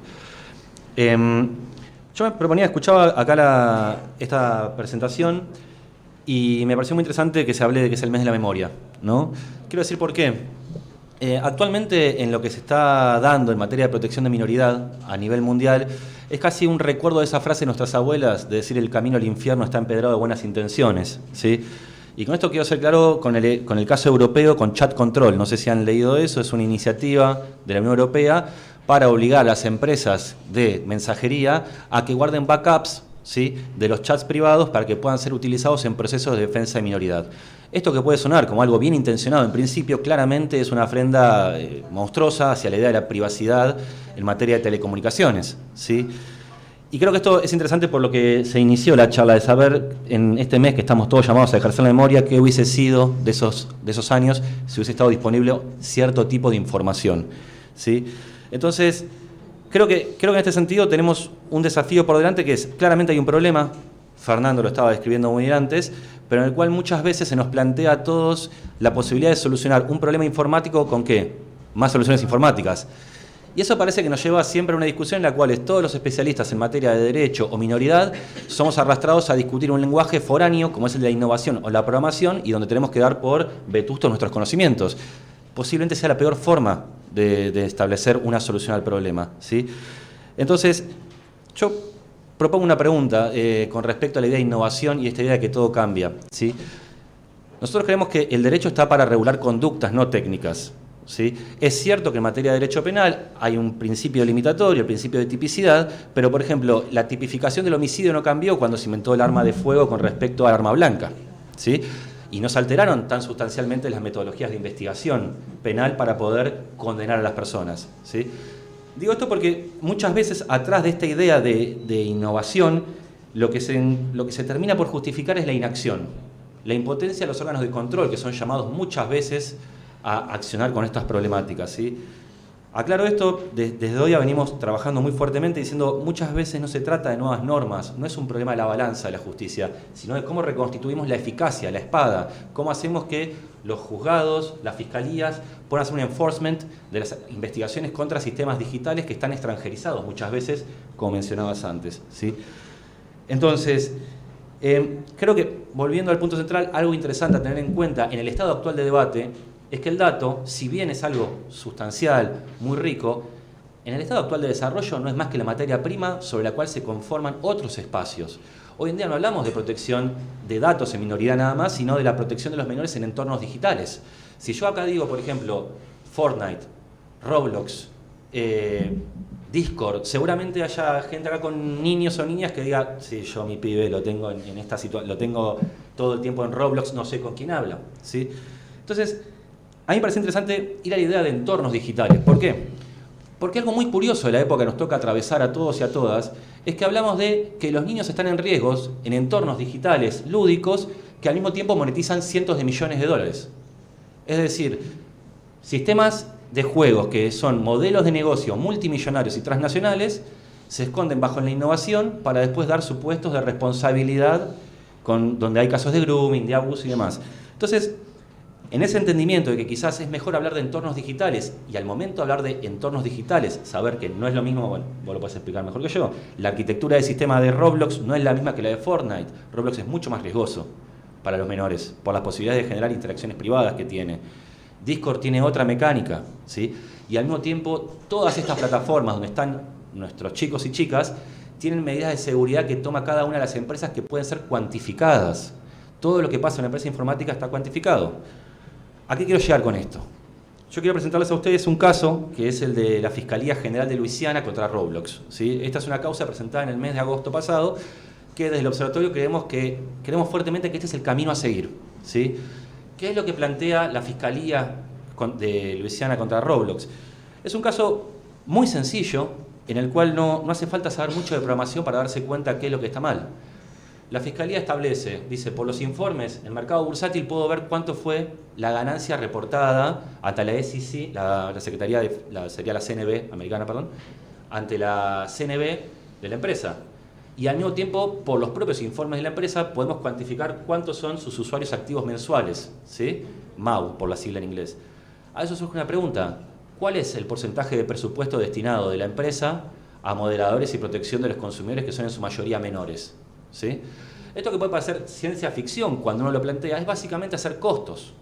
Yo me proponía, escuchaba acá esta presentación y me pareció muy interesante que se hable de que es el mes de la memoria, ¿no? Quiero decir por qué. Actualmente en lo que se está dando en materia de protección de minoridad a nivel mundial es casi un recuerdo de esa frase de nuestras abuelas de decir el camino al infierno está empedrado de buenas intenciones, ¿sí? Y con esto quiero ser claro con el caso europeo, con Chat Control. No sé si han leído eso, es una iniciativa de la Unión Europea para obligar a las empresas de mensajería a que guarden backups, ¿sí?, de los chats privados para que puedan ser utilizados en procesos de defensa de minoridad. Esto que puede sonar como algo bien intencionado en principio, claramente es una afrenta monstruosa hacia la idea de la privacidad en materia de telecomunicaciones, ¿sí? Y creo que esto es interesante por lo que se inició la charla, de saber en este mes que estamos todos llamados a ejercer la memoria, qué hubiese sido de esos años si hubiese estado disponible cierto tipo de información, ¿sí? Entonces, creo que en este sentido tenemos un desafío por delante, que es, claramente hay un problema, Fernando lo estaba describiendo muy bien antes, pero en el cual muchas veces se nos plantea a todos la posibilidad de solucionar un problema informático con ¿qué? Más soluciones informáticas. Y eso parece que nos lleva siempre a una discusión en la cual todos los especialistas en materia de derecho o minoridad somos arrastrados a discutir un lenguaje foráneo, como es el de la innovación o la programación, y donde tenemos que dar por vetustos nuestros conocimientos. Posiblemente sea la peor forma de establecer una solución al problema, ¿sí? Entonces, yo propongo una pregunta con respecto a la idea de innovación y esta idea de que todo cambia, ¿sí? Nosotros creemos que el derecho está para regular conductas, no técnicas, ¿sí? Es cierto que en materia de derecho penal hay un principio limitatorio, el principio de tipicidad, pero, por ejemplo, la tipificación del homicidio no cambió cuando se inventó el arma de fuego con respecto al arma blanca, ¿sí? Y no se alteraron tan sustancialmente las metodologías de investigación penal para poder condenar a las personas, ¿sí? Digo esto porque muchas veces atrás de esta idea de innovación, lo que se termina por justificar es la inacción, la impotencia de los órganos de control, que son llamados muchas veces a accionar con estas problemáticas, ¿sí? Aclaro esto, desde hoy venimos trabajando muy fuertemente diciendo muchas veces no se trata de nuevas normas, no es un problema de la balanza de la justicia, sino de cómo reconstituimos la eficacia, la espada, cómo hacemos que los juzgados, las fiscalías puedan hacer un enforcement de las investigaciones contra sistemas digitales que están extranjerizados muchas veces, como mencionabas antes, ¿sí? Entonces, creo que, volviendo al punto central, algo interesante a tener en cuenta en el estado actual de debate es que el dato, si bien es algo sustancial, muy rico, en el estado actual de desarrollo no es más que la materia prima sobre la cual se conforman otros espacios. Hoy en día no hablamos de protección de datos en minoridad nada más, sino de la protección de los menores en entornos digitales. Si yo acá digo, por ejemplo, Fortnite, Roblox, Discord, seguramente haya gente acá con niños o niñas que diga, sí, yo mi pibe lo tengo en esta situación, lo tengo todo el tiempo en Roblox, no sé con quién habla, ¿sí? Entonces, a mí me parece interesante ir a la idea de entornos digitales. ¿Por qué? Porque algo muy curioso de la época que nos toca atravesar a todos y a todas es que hablamos de que los niños están en riesgos en entornos digitales lúdicos que al mismo tiempo monetizan cientos de millones de dólares. Es decir, sistemas de juegos que son modelos de negocio multimillonarios y transnacionales se esconden bajo la innovación para después dar supuestos de responsabilidad donde hay casos de grooming, de abuso y demás. Entonces, en ese entendimiento de que quizás es mejor hablar de entornos digitales y al momento de hablar de entornos digitales, saber que no es lo mismo, bueno, vos lo podés explicar mejor que yo, la arquitectura del sistema de Roblox no es la misma que la de Fortnite. Roblox es mucho más riesgoso para los menores por las posibilidades de generar interacciones privadas que tiene. Discord tiene otra mecánica, ¿sí? Y al mismo tiempo todas estas plataformas donde están nuestros chicos y chicas tienen medidas de seguridad que toma cada una de las empresas que pueden ser cuantificadas. Todo lo que pasa en una empresa informática está cuantificado. ¿A qué quiero llegar con esto? Yo quiero presentarles a ustedes un caso que es el de la Fiscalía General de Luisiana contra Roblox, ¿sí? Esta es una causa presentada en el mes de agosto pasado que desde el observatorio creemos fuertemente que este es el camino a seguir, ¿sí? ¿Qué es lo que plantea la Fiscalía de Luisiana contra Roblox? Es un caso muy sencillo en el cual no hace falta saber mucho de programación para darse cuenta qué es lo que está mal. La Fiscalía establece, dice, por los informes, en el mercado bursátil puedo ver cuánto fue la ganancia reportada ante la SEC, la Secretaría sería la CNB, americana, perdón, ante la CNB de la empresa. Y al mismo tiempo, por los propios informes de la empresa, podemos cuantificar cuántos son sus usuarios activos mensuales, ¿sí? MAU, por la sigla en inglés. A eso surge una pregunta. ¿Cuál es el porcentaje de presupuesto destinado de la empresa a moderadores y protección de los consumidores que son en su mayoría menores? ¿Sí? Esto que puede parecer ciencia ficción cuando uno lo plantea es básicamente hacer costos,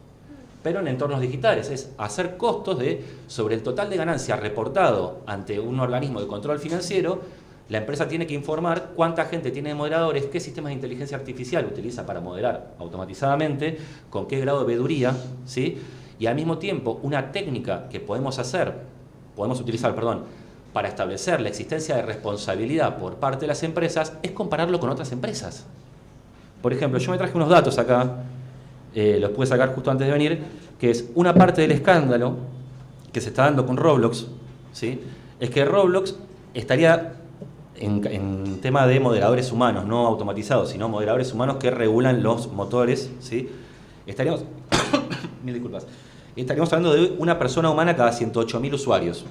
pero en entornos digitales, es hacer costos sobre el total de ganancia reportado ante un organismo de control financiero. La empresa tiene que informar cuánta gente tiene de moderadores, qué sistemas de inteligencia artificial utiliza para moderar automatizadamente, con qué grado de veeduría, ¿sí? Y al mismo tiempo una técnica que podemos utilizar, para establecer la existencia de responsabilidad por parte de las empresas es compararlo con otras empresas. Por ejemplo, yo me traje unos datos acá, los pude sacar justo antes de venir, que es una parte del escándalo que se está dando con Roblox, ¿sí? Es que Roblox estaría en tema de moderadores humanos, no automatizados, sino moderadores humanos que regulan los motores, ¿sí? Estaríamos hablando de una persona humana cada 108.000 usuarios,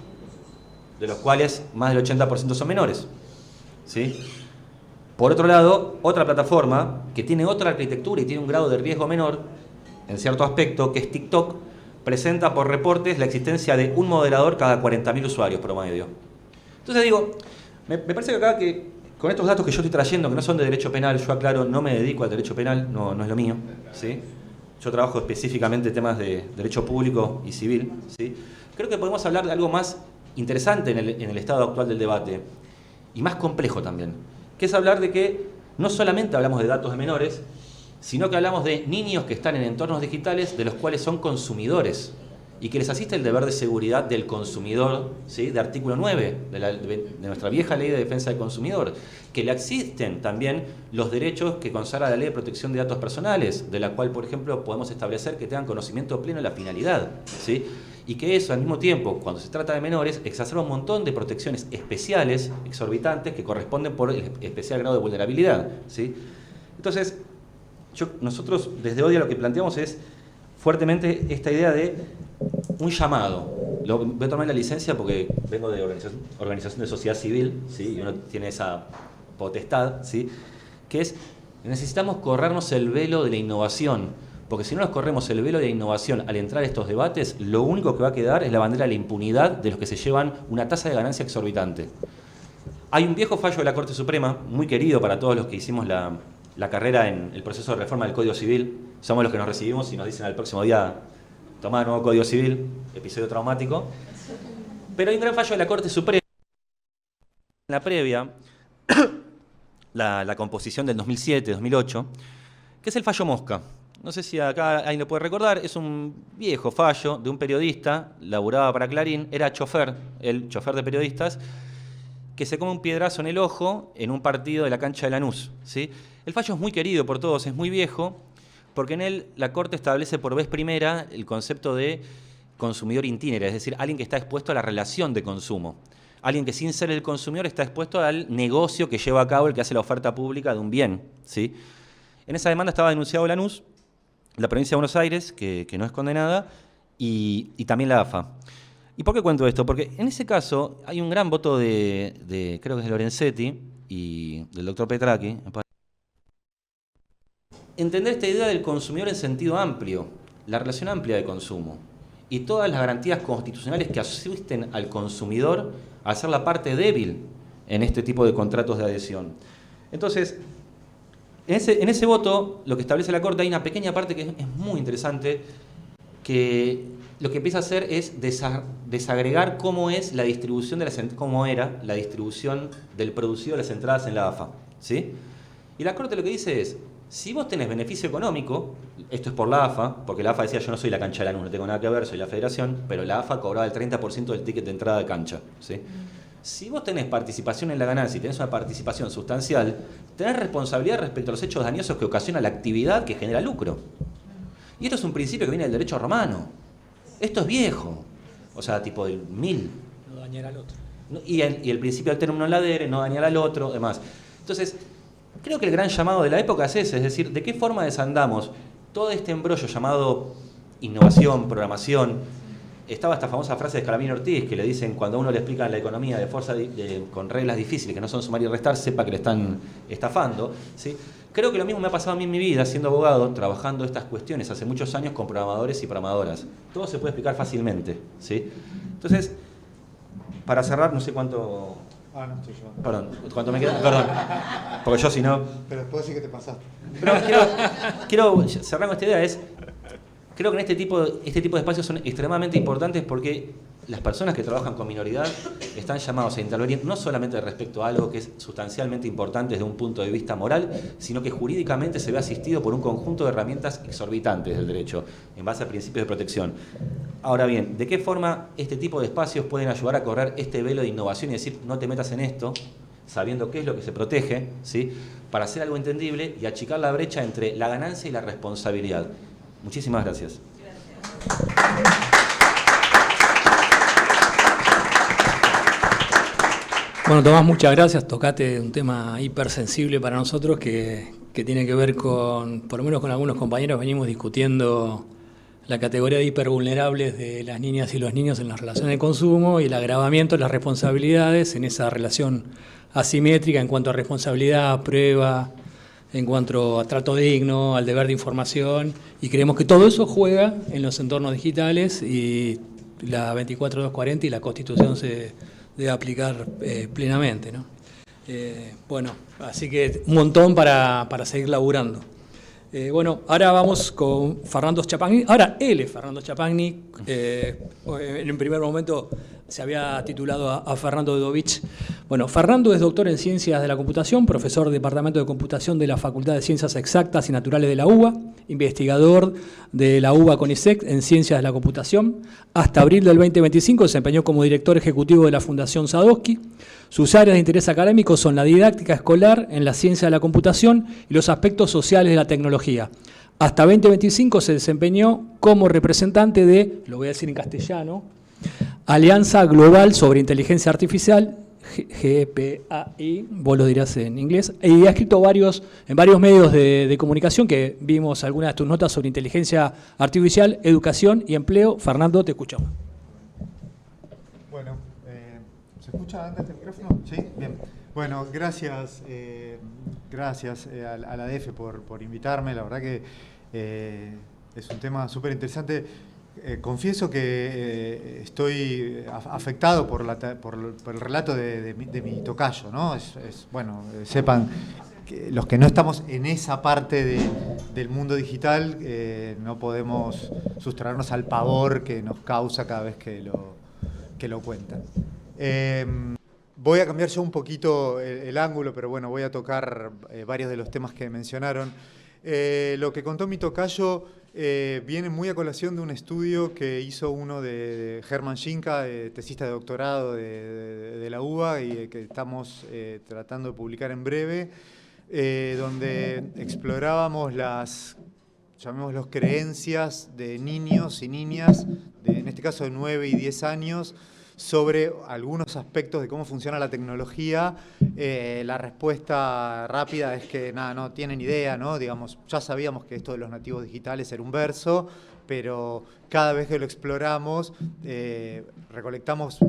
de los cuales más del 80% son menores, ¿sí? Por otro lado, otra plataforma que tiene otra arquitectura y tiene un grado de riesgo menor, en cierto aspecto, que es TikTok, presenta por reportes la existencia de un moderador cada 40.000 usuarios promedio. Entonces digo, me parece que acá con estos datos que yo estoy trayendo, que no son de derecho penal, yo aclaro, no me dedico al derecho penal, no es lo mío, ¿sí? Yo trabajo específicamente en temas de derecho público y civil, ¿sí? Creo que podemos hablar de algo más interesante en el estado actual del debate y más complejo también, que es hablar de que no solamente hablamos de datos de menores, sino que hablamos de niños que están en entornos digitales de los cuales son consumidores y que les asiste el deber de seguridad del consumidor, ¿sí? De artículo 9 de nuestra vieja ley de defensa del consumidor, que le asisten también los derechos que consagra la ley de protección de datos personales, de la cual, por ejemplo, podemos establecer que tengan conocimiento pleno de la finalidad, ¿sí? Y que eso, al mismo tiempo, cuando se trata de menores, exacerba un montón de protecciones especiales, exorbitantes, que corresponden por el especial grado de vulnerabilidad, ¿sí? Entonces, nosotros desde hoy lo que planteamos es fuertemente esta idea de un llamado. Voy a tomar la licencia porque vengo de organización de sociedad civil, ¿sí? Y uno tiene esa potestad, ¿sí? Que es, necesitamos corrernos el velo de la innovación, porque si no nos corremos el velo de la innovación al entrar a estos debates, lo único que va a quedar es la bandera de la impunidad de los que se llevan una tasa de ganancia exorbitante. Hay un viejo fallo de la Corte Suprema, muy querido para todos los que hicimos la carrera en el proceso de reforma del Código Civil. Somos los que nos recibimos y nos dicen al próximo día, tomá nuevo Código Civil, episodio traumático. Pero hay un gran fallo de la Corte Suprema la previa, la composición del 2007-2008, que es el fallo Mosca. No sé si acá alguien lo puede recordar, es un viejo fallo de un periodista, laburaba para Clarín, era chofer, el chofer de periodistas, que se come un piedrazo en el ojo en un partido de la cancha de Lanús, ¿sí? El fallo es muy querido por todos, es muy viejo, porque en él la Corte establece por vez primera el concepto de consumidor itinere, es decir, alguien que está expuesto a la relación de consumo. Alguien que sin ser el consumidor está expuesto al negocio que lleva a cabo el que hace la oferta pública de un bien, ¿sí? En esa demanda estaba denunciado Lanús, la provincia de Buenos Aires, que no es condenada, y también la AFA. ¿Y por qué cuento esto? Porque en ese caso hay un gran voto de creo que es de Lorenzetti y del doctor Petracchi. Entender esta idea del consumidor en sentido amplio, la relación amplia de consumo y todas las garantías constitucionales que asisten al consumidor a ser la parte débil en este tipo de contratos de adhesión. Entonces, en ese voto, lo que establece la Corte, hay una pequeña parte que es muy interesante, que lo que empieza a hacer es desagregar cómo es la distribución cómo era la distribución del producido de las entradas en la AFA, ¿sí? Y la Corte lo que dice es, si vos tenés beneficio económico, esto es por la AFA, porque la AFA decía yo no soy la cancha de Lanús, no tengo nada que ver, soy la federación, pero la AFA cobraba el 30% del ticket de entrada de cancha, ¿sí? Si vos tenés participación en la ganancia y tenés una participación sustancial, tenés responsabilidad respecto a los hechos dañosos que ocasiona la actividad que genera lucro. Y esto es un principio que viene del derecho romano. Esto es viejo, o sea, tipo del 1000. No dañar al otro. Y el principio alterum non ladere, no dañar al otro, demás. Entonces, creo que el gran llamado de la época es ese, es decir, ¿de qué forma desandamos todo este embrollo llamado innovación, programación? Estaba esta famosa frase de Scalabrini Ortiz, que le dicen cuando a uno le explican la economía de fuerza con reglas difíciles, que no son sumar y restar, sepa que le están estafando, ¿sí? Creo que lo mismo me ha pasado a mí en mi vida, siendo abogado, trabajando estas cuestiones hace muchos años con programadores y programadoras. Todo se puede explicar fácilmente, ¿sí? Entonces, para cerrar, no sé cuánto... no estoy yo. Perdón, ¿cuánto me queda? Perdón, porque yo si no... Pero después sí que te pasaste. Pero quiero cerrar con esta idea, creo que en este tipo de espacios son extremadamente importantes porque las personas que trabajan con minoridad están llamados a intervenir no solamente respecto a algo que es sustancialmente importante desde un punto de vista moral, sino que jurídicamente se ve asistido por un conjunto de herramientas exorbitantes del derecho, en base a principios de protección. Ahora bien, ¿de qué forma este tipo de espacios pueden ayudar a correr este velo de innovación y decir no te metas en esto, sabiendo qué es lo que se protege, ¿sí? Para hacer algo entendible y achicar la brecha entre la ganancia y la responsabilidad? Muchísimas gracias. Bueno, Tomás, muchas gracias. Tocaste un tema hipersensible para nosotros que tiene que ver con, por lo menos con algunos compañeros, venimos discutiendo la categoría de hipervulnerables de las niñas y los niños en la relación de consumo y el agravamiento de las responsabilidades en esa relación asimétrica en cuanto a responsabilidad, prueba, en cuanto a trato digno, al deber de información, y creemos que todo eso juega en los entornos digitales y la 24240 y la Constitución se debe aplicar plenamente, ¿no? Bueno, así que un montón para seguir laburando. Bueno, ahora vamos con Fernando Chapagni. Ahora él es Fernando Chapagni. En un primer momento se había titulado a Fernando Dedovich. Bueno, Fernando es doctor en Ciencias de la Computación, profesor del Departamento de Computación de la Facultad de Ciencias Exactas y Naturales de la UBA, investigador de la UBA CONICET en Ciencias de la Computación. Hasta abril del 2025 se desempeñó como director ejecutivo de la Fundación Sadowski. Sus áreas de interés académicos son la didáctica escolar en la ciencia de la computación y los aspectos sociales de la tecnología. Hasta 2025 se desempeñó como representante de, lo voy a decir en castellano, Alianza Global sobre Inteligencia Artificial, GPAI, vos lo dirás en inglés, y ha escrito en varios medios de comunicación que vimos algunas de tus notas sobre inteligencia artificial, educación y empleo. Fernando, te escuchamos. Bueno, ¿se escucha antes el micrófono? Sí, bien. Bueno, gracias a la ADF por invitarme. La verdad que es un tema súper interesante. Confieso que estoy afectado por el relato de mi tocayo, ¿no? Bueno, sepan que los que no estamos en esa parte del mundo digital no podemos sustraernos al pavor que nos causa cada vez que lo cuentan. Voy a cambiar yo un poquito el ángulo, pero bueno, voy a tocar varios de los temas que mencionaron. Lo que contó mi tocayo viene muy a colación de un estudio que hizo uno de Germán Schinka, tesista de doctorado de la UBA, y que estamos tratando de publicar en breve, donde explorábamos llamémoslos creencias de niños y niñas, en este caso de 9 y 10 años, sobre algunos aspectos de cómo funciona la tecnología. La respuesta rápida es que nada, no tienen idea, ¿no? Digamos, ya sabíamos que esto de los nativos digitales era un verso, pero cada vez que lo exploramos recolectamos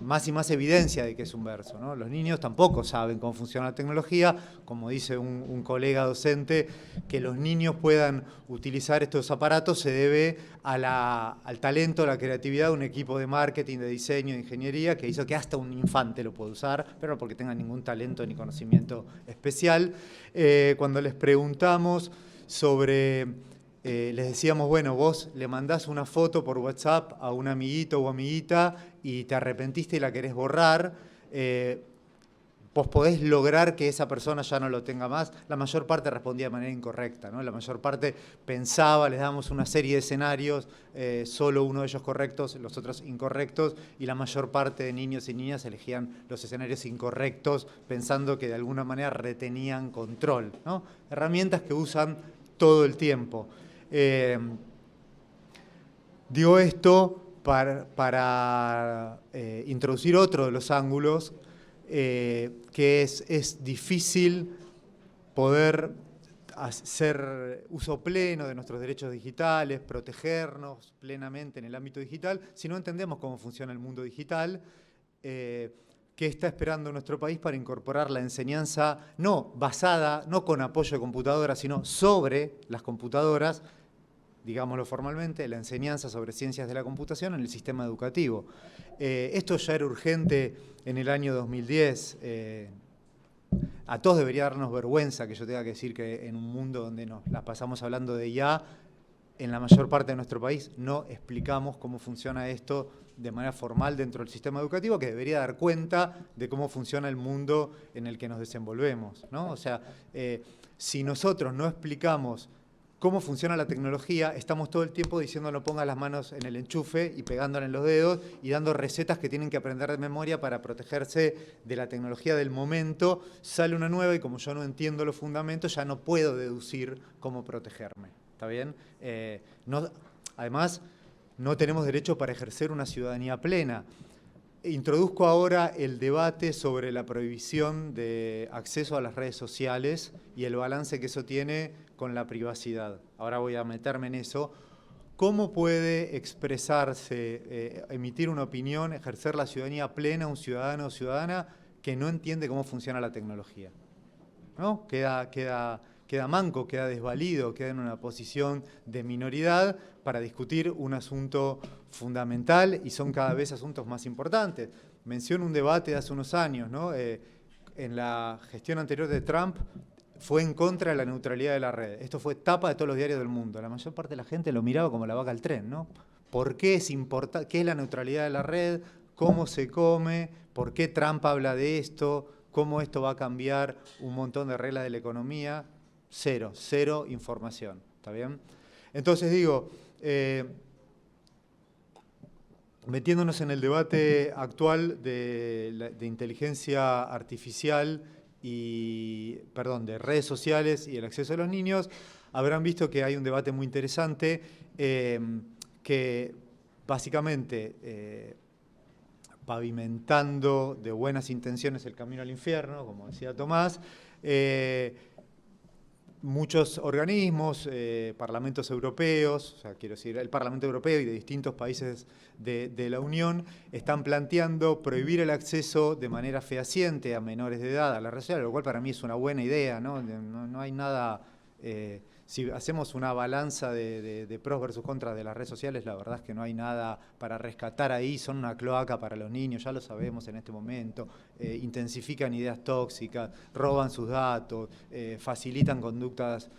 más y más evidencia de que es un verso, ¿no? Los niños tampoco saben cómo funciona la tecnología, como dice un colega docente, que los niños puedan utilizar estos aparatos se debe al talento, a la creatividad de un equipo de marketing, de diseño, de ingeniería, que hizo que hasta un infante lo pueda usar, pero no porque tenga ningún talento ni conocimiento especial. Cuando les preguntamos sobre... les decíamos, bueno, vos le mandás una foto por WhatsApp a un amiguito o amiguita y te arrepentiste y la querés borrar, vos podés lograr que esa persona ya no lo tenga más. La mayor parte respondía de manera incorrecta, ¿no? La mayor parte pensaba, les damos una serie de escenarios, solo uno de ellos correctos, los otros incorrectos, y la mayor parte de niños y niñas elegían los escenarios incorrectos pensando que de alguna manera retenían control, ¿no? Herramientas que usan todo el tiempo. Digo esto para introducir otro de los ángulos, que es difícil poder hacer uso pleno de nuestros derechos digitales, protegernos plenamente en el ámbito digital, si no entendemos cómo funciona el mundo digital, que está esperando nuestro país para incorporar la enseñanza no con apoyo de computadoras, sino sobre las computadoras, digámoslo formalmente, la enseñanza sobre ciencias de la computación en el sistema educativo. Esto ya era urgente en el año 2010. A todos debería darnos vergüenza que yo tenga que decir que en un mundo donde nos la pasamos hablando de IA, en la mayor parte de nuestro país no explicamos cómo funciona esto de manera formal dentro del sistema educativo, que debería dar cuenta de cómo funciona el mundo en el que nos desenvolvemos, ¿no? O sea, si nosotros no explicamos cómo funciona la tecnología, estamos todo el tiempo diciendo no ponga las manos en el enchufe y pegándole en los dedos y dando recetas que tienen que aprender de memoria para protegerse de la tecnología del momento. Sale una nueva y como yo no entiendo los fundamentos, ya no puedo deducir cómo protegerme. ¿Está bien? Además, no tenemos derecho para ejercer una ciudadanía plena. Introduzco ahora el debate sobre la prohibición de acceso a las redes sociales y el balance que eso tiene con la privacidad. Ahora voy a meterme en eso. ¿Cómo puede expresarse, emitir una opinión, ejercer la ciudadanía plena un ciudadano o ciudadana que no entiende cómo funciona la tecnología? ¿No? Queda manco, queda desvalido, queda en una posición de minoridad para discutir un asunto fundamental, y son cada vez asuntos más importantes. Menciono un debate de hace unos años, ¿no? En la gestión anterior de Trump fue en contra de la neutralidad de la red. Esto fue tapa de todos los diarios del mundo. La mayor parte de la gente lo miraba como la vaca al tren, ¿no? ¿Por qué es importante? ¿Qué es la neutralidad de la red? ¿Cómo se come? ¿Por qué Trump habla de esto? ¿Cómo esto va a cambiar un montón de reglas de la economía? Cero información, ¿está bien? Entonces digo, metiéndonos en el debate actual de inteligencia artificial de redes sociales y el acceso de los niños, habrán visto que hay un debate muy interesante que básicamente pavimentando de buenas intenciones el camino al infierno, como decía Tomás, muchos organismos, parlamentos europeos, o sea, quiero decir, el Parlamento Europeo y de distintos países de la Unión, están planteando prohibir el acceso de manera fehaciente a menores de edad a las redes sociales, lo cual para mí es una buena idea, ¿no? No hay nada... si hacemos una balanza de pros versus contras de las redes sociales, la verdad es que no hay nada para rescatar ahí, son una cloaca para los niños, ya lo sabemos en este momento, intensifican ideas tóxicas, roban sus datos, facilitan conductas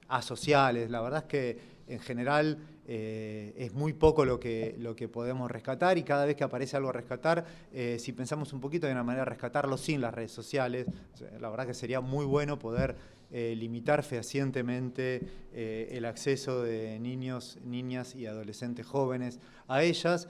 asociales. La verdad es que en general es muy poco lo que podemos rescatar, y cada vez que aparece algo a rescatar, si pensamos un poquito, hay una manera de rescatarlo sin las redes sociales. La verdad que sería muy bueno poder limitar fehacientemente el acceso de niños, niñas y adolescentes jóvenes a ellas.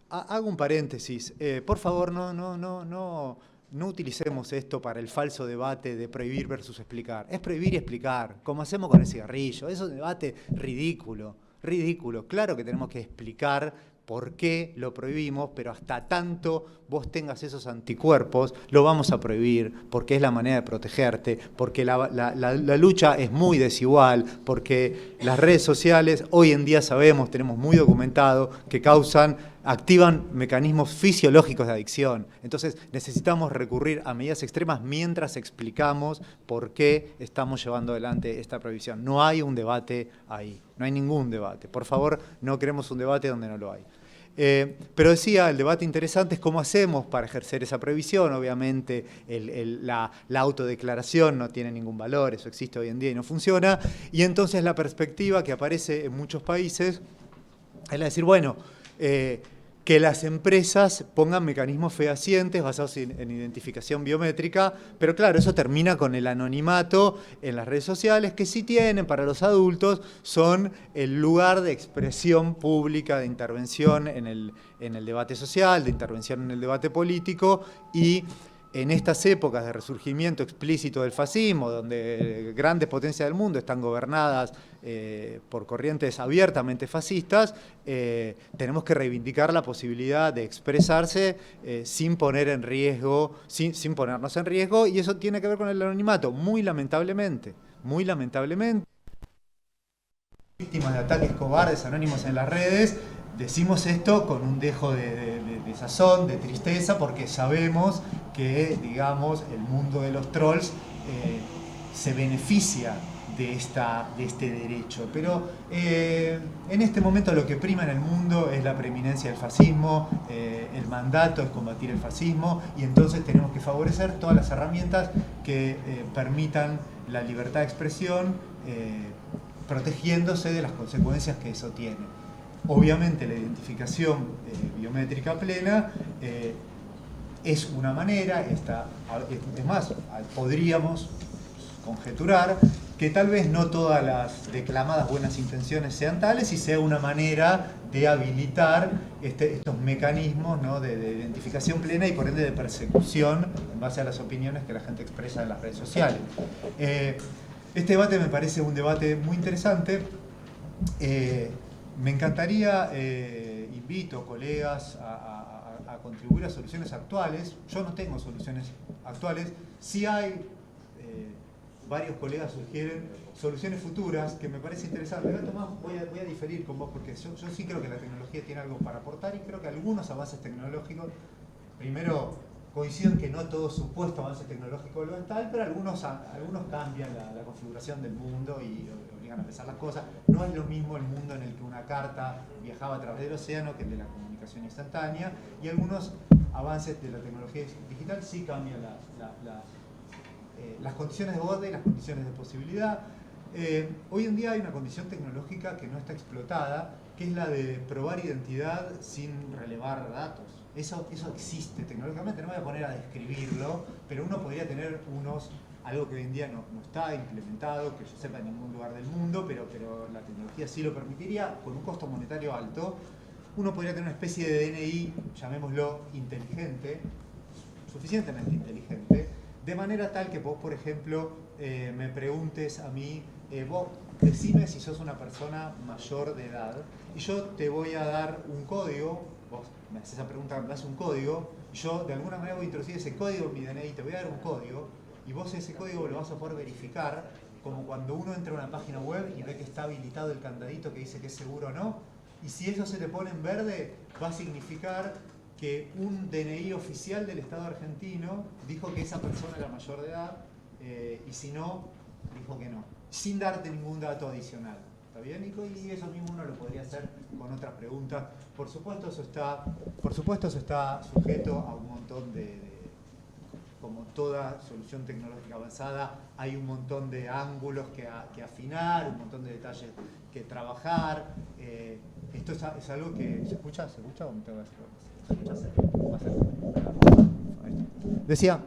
Hago un paréntesis. Por favor, no utilicemos esto para el falso debate de prohibir versus explicar. Es prohibir y explicar, como hacemos con el cigarrillo. Es un debate ridículo, ridículo. Claro que tenemos que explicar por qué lo prohibimos, pero hasta tanto vos tengas esos anticuerpos, lo vamos a prohibir, porque es la manera de protegerte, porque la lucha es muy desigual, porque las redes sociales, hoy en día sabemos, tenemos muy documentado, que activan mecanismos fisiológicos de adicción. Entonces necesitamos recurrir a medidas extremas mientras explicamos por qué estamos llevando adelante esta prohibición. No hay un debate ahí, no hay ningún debate. Por favor, no queremos un debate donde no lo hay. Pero decía, el debate interesante es cómo hacemos para ejercer esa prohibición. Obviamente la autodeclaración no tiene ningún valor, eso existe hoy en día y no funciona. Y entonces la perspectiva que aparece en muchos países es la de decir, bueno, que las empresas pongan mecanismos fehacientes basados en identificación biométrica, pero claro, eso termina con el anonimato en las redes sociales, que sí tienen para los adultos, son el lugar de expresión pública, de intervención en el debate social, de intervención en el debate político, y en estas épocas de resurgimiento explícito del fascismo, donde grandes potencias del mundo están gobernadas por corrientes abiertamente fascistas, tenemos que reivindicar la posibilidad de expresarse sin poner en riesgo, sin ponernos en riesgo, y eso tiene que ver con el anonimato, muy lamentablemente. Víctimas de ataques cobardes anónimos en las redes, decimos esto con un dejo de sazón, de tristeza, porque sabemos que, digamos, el mundo de los trolls se beneficia de este derecho. Pero en este momento lo que prima en el mundo es la preeminencia del fascismo, el mandato es combatir el fascismo, y entonces tenemos que favorecer todas las herramientas que permitan la libertad de expresión, protegiéndose de las consecuencias que eso tiene. Obviamente la identificación biométrica plena es una manera, es más, podríamos conjeturar que tal vez no todas las declamadas buenas intenciones sean tales, y sea una manera de habilitar estos mecanismos, ¿no?, de identificación plena y por ende de persecución en base a las opiniones que la gente expresa en las redes sociales. Este debate me parece un debate muy interesante. Me encantaría, invito colegas a contribuir a soluciones actuales. Yo no tengo soluciones actuales. Sí hay, varios colegas sugieren soluciones futuras que me parece interesante. Tomás, voy a diferir con vos, porque yo sí creo que la tecnología tiene algo para aportar, y creo que algunos avances tecnológicos, primero, coincido en que no todo supuesto avance tecnológico lo es tal, pero algunos cambian la configuración del mundo y obligan a pensar las cosas. No es lo mismo el mundo en el que una carta viajaba a través del océano que el de la comunicación instantánea, y algunos avances de la tecnología digital sí cambian las condiciones de borde y las condiciones de posibilidad. Hoy en día hay una condición tecnológica que no está explotada, que es la de probar identidad sin relevar datos. Eso existe tecnológicamente, no me voy a poner a describirlo, pero uno podría tener algo que hoy en día no está implementado, que yo sepa en ningún lugar del mundo, pero la tecnología sí lo permitiría, con un costo monetario alto. Uno podría tener una especie de DNI, llamémoslo inteligente, suficientemente inteligente, de manera tal que vos, por ejemplo, me preguntes a mí, vos decime si sos una persona mayor de edad, y yo te voy a dar un código. Vos me haces esa pregunta, me das un código, y yo de alguna manera voy a introducir ese código en mi DNI, te voy a dar un código, y vos ese código lo vas a poder verificar, como cuando uno entra a una página web y ve que está habilitado el candadito que dice que es seguro o no, y si eso se te pone en verde, va a significar que un DNI oficial del Estado argentino dijo que esa persona era mayor de edad, y si no, dijo que no, sin darte ningún dato adicional. ¿Está bien? Y eso mismo uno lo podría hacer con otras preguntas. Por supuesto eso está sujeto a un montón de como toda solución tecnológica avanzada, hay un montón de ángulos que afinar, un montón de detalles que trabajar. Esto es algo que... ¿Se escucha? ¿Se escucha o me tengo que hacer? Decía,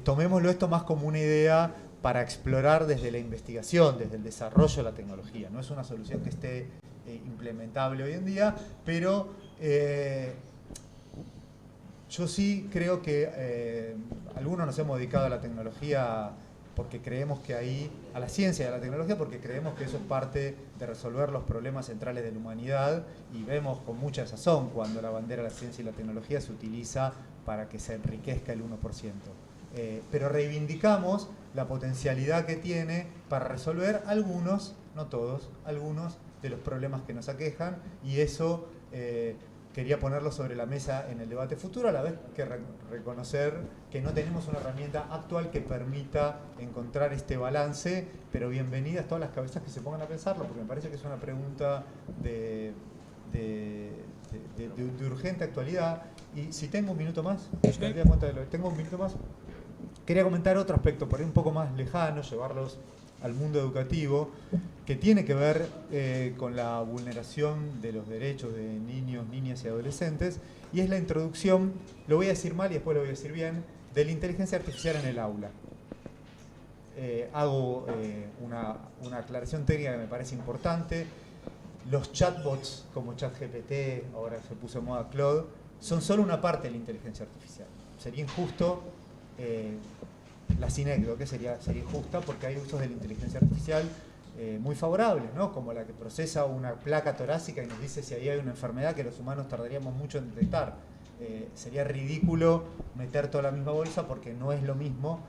tomémoslo esto más como una idea para explorar desde la investigación, desde el desarrollo de la tecnología. No es una solución que esté implementable hoy en día, pero yo sí creo que algunos nos hemos dedicado a la tecnología porque creemos que ahí, a la ciencia y a la tecnología, porque creemos que eso es parte de resolver los problemas centrales de la humanidad, y vemos con mucha sazón cuando la bandera de la ciencia y la tecnología se utiliza para que se enriquezca el 1%. Pero reivindicamos la potencialidad que tiene para resolver algunos, no todos, algunos de los problemas que nos aquejan, y eso quería ponerlo sobre la mesa en el debate futuro, a la vez que reconocer que no tenemos una herramienta actual que permita encontrar este balance, pero bienvenidas todas las cabezas que se pongan a pensarlo, porque me parece que es una pregunta de urgente actualidad. Y si tengo un minuto más, tengo un minuto más, quería comentar otro aspecto, por ahí un poco más lejano, llevarlos al mundo educativo, que tiene que ver con la vulneración de los derechos de niños, niñas y adolescentes, y es la introducción, lo voy a decir mal y después lo voy a decir bien, de la inteligencia artificial en el aula. Hago una aclaración técnica que me parece importante. Los chatbots, como ChatGPT, ahora se puso en moda Claude, son solo una parte de la inteligencia artificial. Sería injusto, la sinécdoque que sería injusta, porque hay usos de la inteligencia artificial muy favorables, ¿no? Como la que procesa una placa torácica y nos dice si ahí hay una enfermedad que los humanos tardaríamos mucho en detectar. Sería ridículo meter toda la misma bolsa, porque no es lo mismo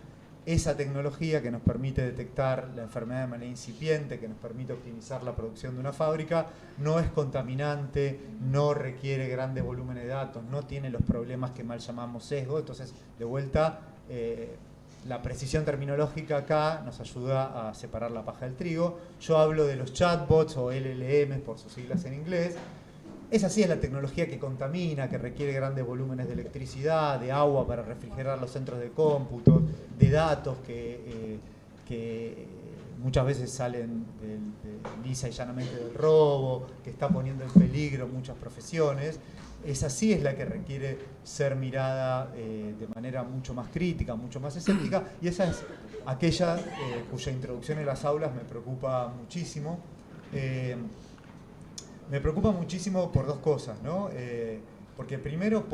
esa tecnología que nos permite detectar la enfermedad de manera incipiente, que nos permite optimizar la producción de una fábrica, no es contaminante, no requiere grandes volúmenes de datos, no tiene los problemas que mal llamamos sesgo. Entonces, de vuelta, la precisión terminológica acá nos ayuda a separar la paja del trigo. Yo hablo de los chatbots o LLM por sus siglas en inglés. Esa sí es la tecnología que contamina, que requiere grandes volúmenes de electricidad, de agua para refrigerar los centros de cómputo, de datos que muchas veces salen lisa y llanamente del robo, que está poniendo en peligro muchas profesiones. Esa sí es la que requiere ser mirada de manera mucho más crítica, mucho más escéptica, y esa es aquella cuya introducción en las aulas me preocupa muchísimo. Me preocupa muchísimo por dos cosas, ¿no? Porque primero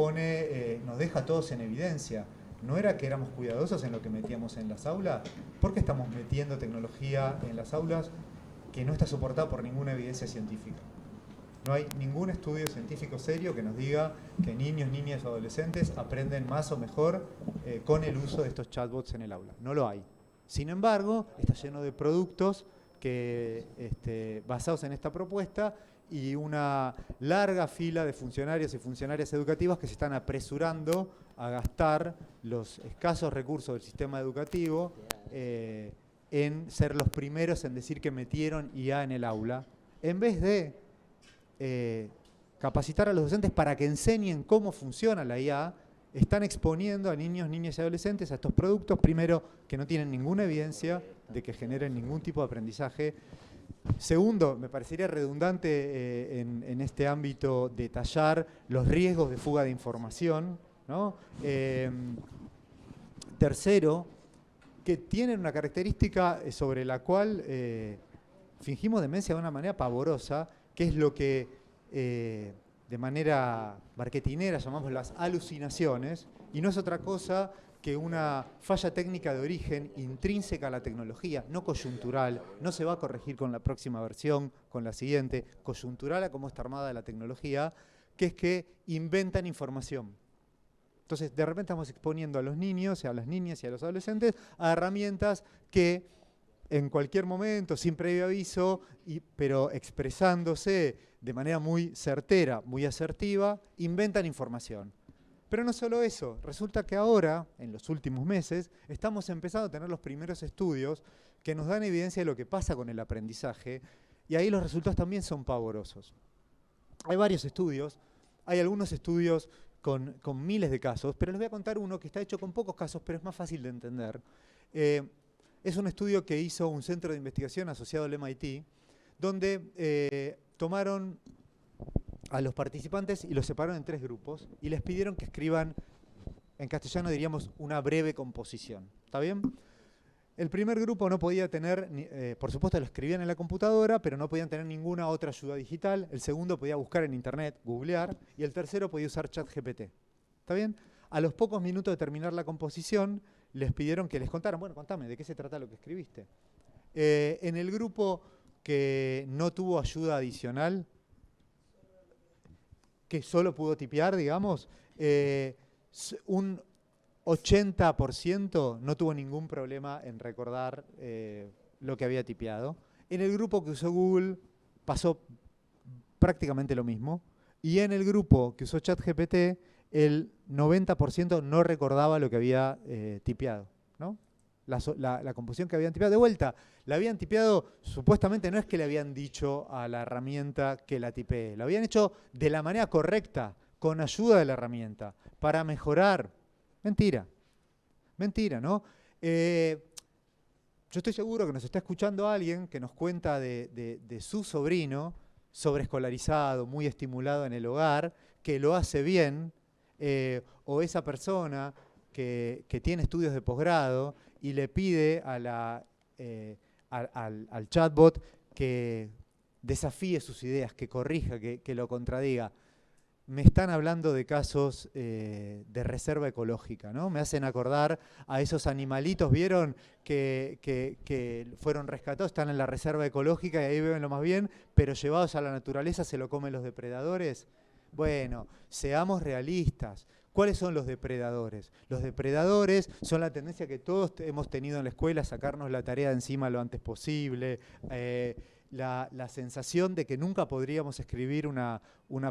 nos deja a todos en evidencia. ¿No era que éramos cuidadosos en lo que metíamos en las aulas? ¿Por qué estamos metiendo tecnología en las aulas que no está soportada por ninguna evidencia científica? No hay ningún estudio científico serio que nos diga que niños, niñas o adolescentes aprenden más o mejor con el uso de estos chatbots en el aula. No lo hay. Sin embargo, está lleno de productos basados en esta propuesta, y una larga fila de funcionarios y funcionarias educativas que se están apresurando a gastar los escasos recursos del sistema educativo en ser los primeros en decir que metieron IA en el aula, en vez de capacitar a los docentes para que enseñen cómo funciona la IA. Están exponiendo a niños, niñas y adolescentes a estos productos, primero, que no tienen ninguna evidencia de que generen ningún tipo de aprendizaje. Segundo, me parecería redundante en este ámbito detallar los riesgos de fuga de información, ¿no? Tercero, que tienen una característica sobre la cual fingimos demencia de una manera pavorosa, que es lo que de manera marketinera llamamos las alucinaciones, y no es otra cosa que una falla técnica de origen intrínseca a la tecnología, no coyuntural, no se va a corregir con la próxima versión, con la siguiente, coyuntural a cómo está armada la tecnología, que es que inventan información. Entonces, de repente estamos exponiendo a los niños, a las niñas y a los adolescentes a herramientas que en cualquier momento, sin previo aviso, pero expresándose de manera muy certera, muy asertiva, inventan información. Pero no solo eso, resulta que ahora, en los últimos meses, estamos empezando a tener los primeros estudios que nos dan evidencia de lo que pasa con el aprendizaje, y ahí los resultados también son pavorosos. Hay varios estudios, hay algunos estudios con miles de casos, pero les voy a contar uno que está hecho con pocos casos, pero es más fácil de entender. Es un estudio que hizo un centro de investigación asociado al MIT, donde tomaron a los participantes y los separaron en 3 grupos y les pidieron que escriban, en castellano diríamos, una breve composición. ¿Está bien? El primer grupo no podía tener, por supuesto lo escribían en la computadora, pero no podían tener ninguna otra ayuda digital. El segundo podía buscar en internet, googlear, y el tercero podía usar ChatGPT. ¿Está bien? A los pocos minutos de terminar la composición, les pidieron que les contaran, bueno, contame, ¿de qué se trata lo que escribiste? En el grupo que no tuvo ayuda adicional, que solo pudo tipear, digamos, un 80% no tuvo ningún problema en recordar lo que había tipeado. En el grupo que usó Google pasó prácticamente lo mismo. Y en el grupo que usó ChatGPT, el 90% no recordaba lo que había tipeado, ¿no? La composición que habían tipeado. De vuelta, la habían tipeado, supuestamente no es que le habían dicho a la herramienta que la tipee. Lo habían hecho de la manera correcta, con ayuda de la herramienta, para mejorar. Mentira. Mentira, ¿no? Yo estoy seguro que nos está escuchando alguien que nos cuenta de su sobrino, sobreescolarizado, muy estimulado en el hogar, que lo hace bien, o esa persona que tiene estudios de posgrado y le pide al chatbot que desafíe sus ideas, que corrija, que lo contradiga. Me están hablando de casos de reserva ecológica, ¿no? Me hacen acordar a esos animalitos, ¿vieron? Que fueron rescatados, están en la reserva ecológica y ahí viven lo más bien, pero llevados a la naturaleza se lo comen los depredadores. Bueno, seamos realistas. ¿Cuáles son los depredadores? Los depredadores son la tendencia que todos hemos tenido en la escuela, sacarnos la tarea de encima lo antes posible, la sensación de que nunca podríamos escribir una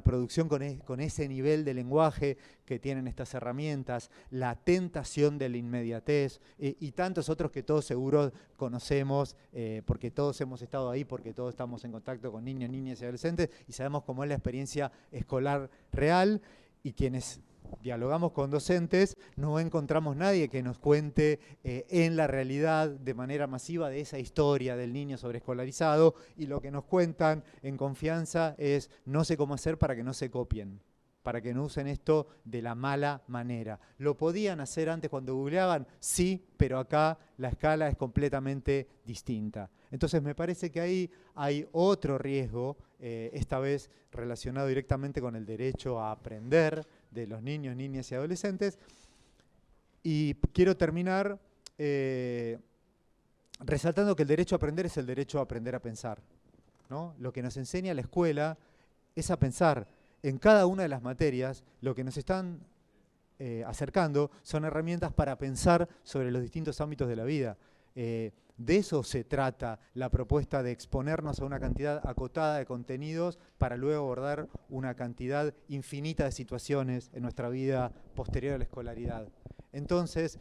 producción con ese nivel de lenguaje que tienen estas herramientas, la tentación de la inmediatez y tantos otros que todos seguro conocemos porque todos hemos estado ahí, porque todos estamos en contacto con niños, niñas y adolescentes y sabemos cómo es la experiencia escolar real y quienes dialogamos con docentes, no encontramos nadie que nos cuente en la realidad de manera masiva de esa historia del niño sobreescolarizado y lo que nos cuentan en confianza es no sé cómo hacer para que no se copien, para que no usen esto de la mala manera. ¿Lo podían hacer antes cuando googleaban? Sí, pero acá la escala es completamente distinta. Entonces me parece que ahí hay otro riesgo, esta vez relacionado directamente con el derecho a aprender de los niños, niñas y adolescentes. Y quiero terminar resaltando que el derecho a aprender es el derecho a aprender a pensar, ¿no? Lo que nos enseña la escuela es a pensar. En cada una de las materias, lo que nos están acercando son herramientas para pensar sobre los distintos ámbitos de la vida. De eso se trata la propuesta de exponernos a una cantidad acotada de contenidos para luego abordar una cantidad infinita de situaciones en nuestra vida posterior a la escolaridad. Entonces,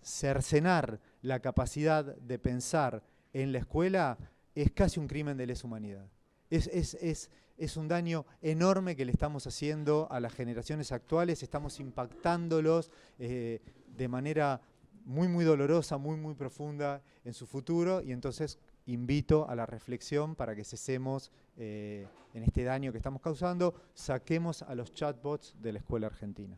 cercenar la capacidad de pensar en la escuela es casi un crimen de lesa humanidad. Es un daño enorme que le estamos haciendo a las generaciones actuales, estamos impactándolos de manera muy, muy dolorosa, muy, muy profunda en su futuro y entonces invito a la reflexión para que cesemos en este daño que estamos causando, saquemos a los chatbots de la escuela argentina.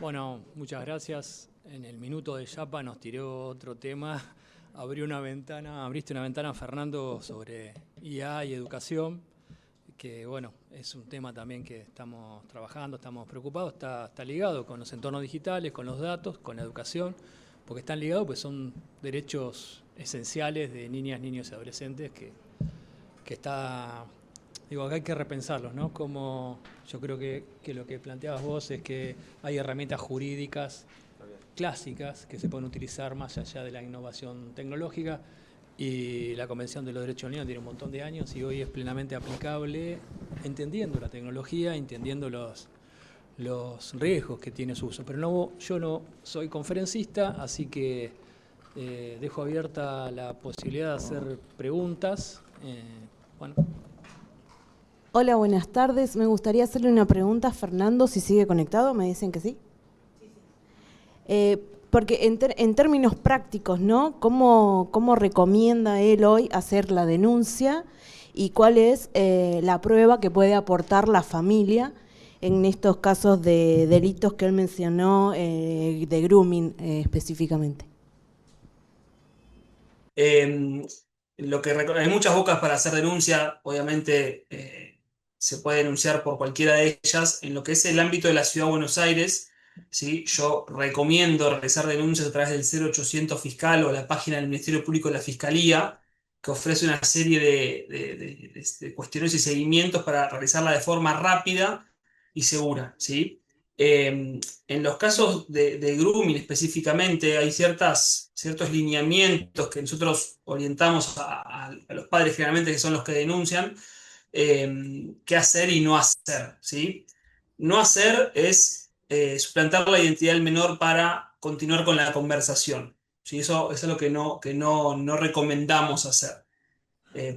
Bueno, muchas gracias. En el minuto de Yapa nos tiró otro tema. Abriste una ventana, Fernando, sobre IA y educación, que bueno, es un tema también que estamos trabajando, estamos preocupados, está ligado con los entornos digitales, con los datos, con la educación, porque están ligados, pues son derechos esenciales de niñas, niños y adolescentes que está... Digo, acá hay que repensarlos, ¿no? Como yo creo que lo que planteabas vos es que hay herramientas jurídicas clásicas que se pueden utilizar más allá de la innovación tecnológica y la Convención de los Derechos del Niño tiene un montón de años y hoy es plenamente aplicable entendiendo la tecnología, entendiendo los riesgos que tiene su uso. Pero yo no soy conferencista, así que Dejo abierta la posibilidad de hacer preguntas. Bueno. Hola, buenas tardes. Me gustaría hacerle una pregunta a Fernando, si sigue conectado. ¿Me dicen que sí? Porque en términos prácticos, ¿no? ¿Cómo recomienda él hoy hacer la denuncia y cuál es la prueba que puede aportar la familia en estos casos de delitos que él mencionó, de grooming específicamente? Hay muchas bocas para hacer denuncia, obviamente se puede denunciar por cualquiera de ellas. En lo que es el ámbito de la Ciudad de Buenos Aires, ¿sí? Yo recomiendo realizar denuncias a través del 0800 Fiscal o la página del Ministerio Público de la Fiscalía, que ofrece una serie de cuestiones y seguimientos para realizarla de forma rápida y segura, ¿sí? En los casos de grooming específicamente hay ciertos lineamientos que nosotros orientamos a los padres generalmente, que son los que denuncian, qué hacer y no hacer, ¿sí? No hacer es suplantar la identidad del menor para continuar con la conversación, ¿sí? Eso es lo que no recomendamos hacer.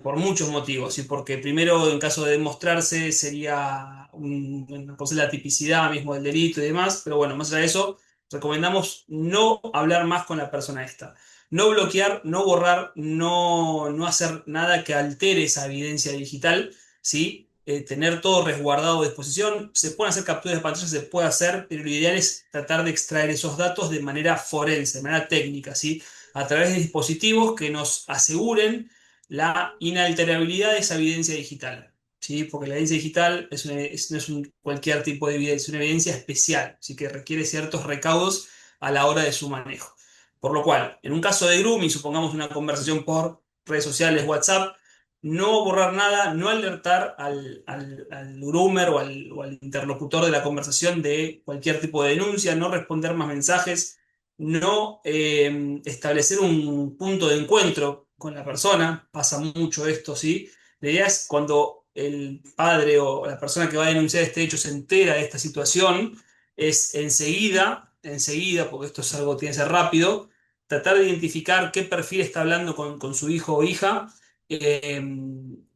Por muchos motivos, y porque primero, en caso de demostrarse, sería una cosa de la tipicidad mismo del delito y demás, pero bueno, más allá de eso, recomendamos no hablar más con la persona esta. No bloquear, no borrar, no hacer nada que altere esa evidencia digital, ¿sí? Tener todo resguardado a disposición. Se pueden hacer capturas de pantalla, se puede hacer, pero lo ideal es tratar de extraer esos datos de manera forense, de manera técnica, ¿sí? A través de dispositivos que nos aseguren la inalterabilidad de esa evidencia digital, ¿sí? Porque la evidencia digital no es cualquier tipo de evidencia, es una evidencia especial, así que requiere ciertos recaudos a la hora de su manejo. Por lo cual, en un caso de grooming, supongamos una conversación por redes sociales, WhatsApp, no borrar nada, no alertar al groomer o al interlocutor de la conversación de cualquier tipo de denuncia, no responder más mensajes, no establecer un punto de encuentro con la persona. Pasa mucho esto, ¿sí? La idea es cuando el padre o la persona que va a denunciar este hecho se entera de esta situación, es enseguida, porque esto es algo que tiene que ser rápido, tratar de identificar qué perfil está hablando con su hijo o hija, eh,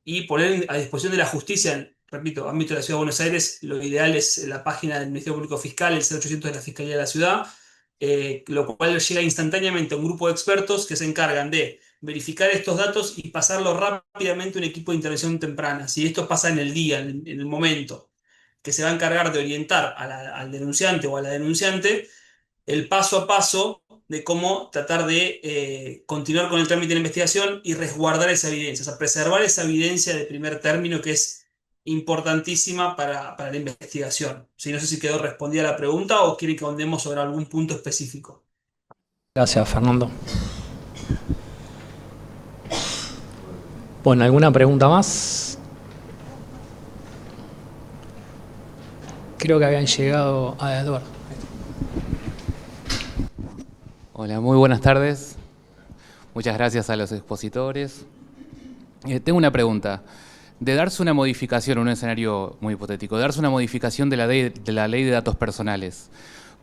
y poner a disposición de la justicia. Repito, ámbito de la Ciudad de Buenos Aires, lo ideal es la página del Ministerio Público Fiscal, el 0800 de la Fiscalía de la Ciudad, lo cual llega instantáneamente a un grupo de expertos que se encargan de verificar estos datos y pasarlo rápidamente a un equipo de intervención temprana. Si esto pasa en el día, en el momento, que se va a encargar de orientar al denunciante o a la denunciante el paso a paso de cómo tratar de continuar con el trámite de la investigación y resguardar esa evidencia, o sea, preservar esa evidencia de primer término que es importantísima para la investigación. ¿Sí? No sé si quedó respondida la pregunta o quiere que ahondemos sobre algún punto específico. Gracias, Fernando. Bueno, ¿alguna pregunta más? Creo que habían llegado a Eduardo. Hola, muy buenas tardes. Muchas gracias a los expositores. Tengo una pregunta. De darse una modificación, un escenario muy hipotético, de darse una modificación de la ley de datos personales,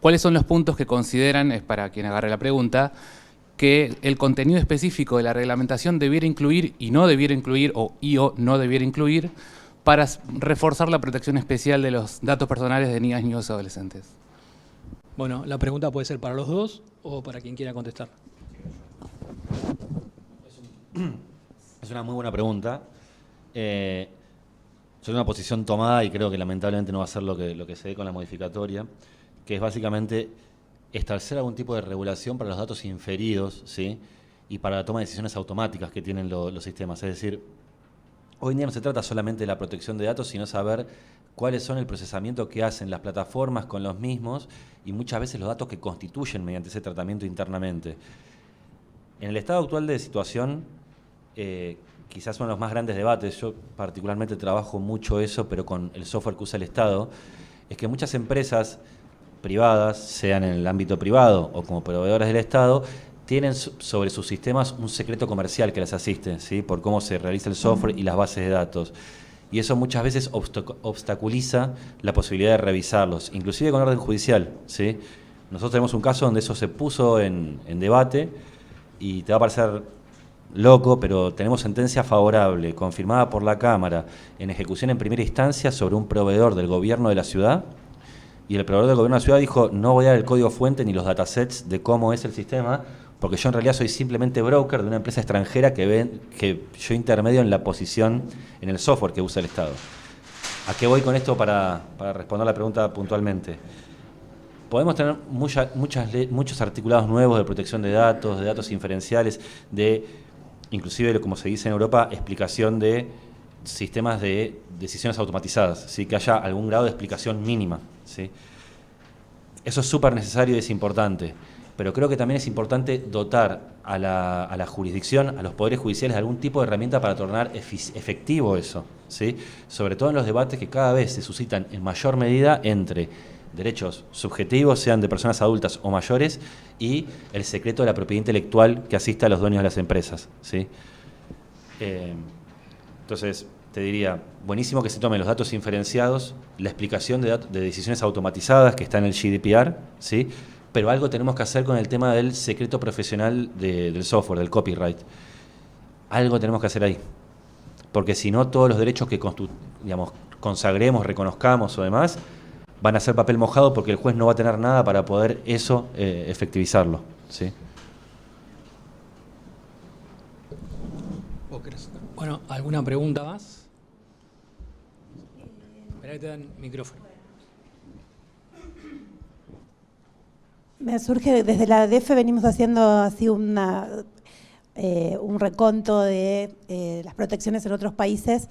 ¿cuáles son los puntos que consideran, es para quien agarre la pregunta, que el contenido específico de la reglamentación debiera incluir y no debiera incluir, o no debiera incluir, para reforzar la protección especial de los datos personales de niñas, niños y adolescentes? Bueno, la pregunta puede ser para los dos o para quien quiera contestar. Es una muy buena pregunta. Soy una posición tomada y creo que lamentablemente no va a ser lo que se ve con la modificatoria, que es básicamente establecer algún tipo de regulación para los datos inferidos, ¿sí? Y para la toma de decisiones automáticas que tienen los sistemas. Es decir, hoy en día no se trata solamente de la protección de datos, sino saber cuáles son el procesamiento que hacen las plataformas con los mismos y muchas veces los datos que constituyen mediante ese tratamiento internamente. En el estado actual de situación, quizás uno de los más grandes debates, yo particularmente trabajo mucho eso, pero con el software que usa el Estado, es que muchas empresas privadas, sean en el ámbito privado o como proveedoras del Estado, tienen sobre sus sistemas un secreto comercial que les asiste, ¿sí? Por cómo se realiza el software y las bases de datos. Y eso muchas veces obstaculiza la posibilidad de revisarlos, inclusive con orden judicial, ¿sí? Nosotros tenemos un caso donde eso se puso en debate y te va a parecer loco, pero tenemos sentencia favorable, confirmada por la Cámara, en ejecución en primera instancia sobre un proveedor del gobierno de la ciudad, y el proveedor del gobierno de la ciudad dijo, no voy a dar el código fuente ni los datasets de cómo es el sistema, porque yo en realidad soy simplemente broker de una empresa extranjera que yo intermedio en la posición, en el software que usa el Estado. ¿A qué voy con esto para responder la pregunta puntualmente? Podemos tener muchos articulados nuevos de protección de datos inferenciales, inclusive, como se dice en Europa, explicación de sistemas de decisiones automatizadas, ¿sí? Que haya algún grado de explicación mínima, ¿sí? Eso es súper necesario y es importante, pero creo que también es importante dotar a la jurisdicción, a los poderes judiciales, de algún tipo de herramienta para tornar efectivo eso, ¿sí? Sobre todo en los debates que cada vez se suscitan en mayor medida entre derechos subjetivos, sean de personas adultas o mayores, y el secreto de la propiedad intelectual que asiste a los dueños de las empresas, ¿sí? Entonces, te diría, buenísimo que se tomen los datos inferenciados, la explicación de decisiones automatizadas que está en el GDPR, ¿sí? Pero algo tenemos que hacer con el tema del secreto profesional del software, del copyright. Algo tenemos que hacer ahí. Porque si no, todos los derechos que consagremos, reconozcamos o demás, van a ser papel mojado porque el juez no va a tener nada para poder eso efectivizarlo, ¿sí? Bueno, ¿alguna pregunta más? Esperá que te dan micrófono. Me surge, desde la ADF venimos haciendo así un reconto de las protecciones en otros países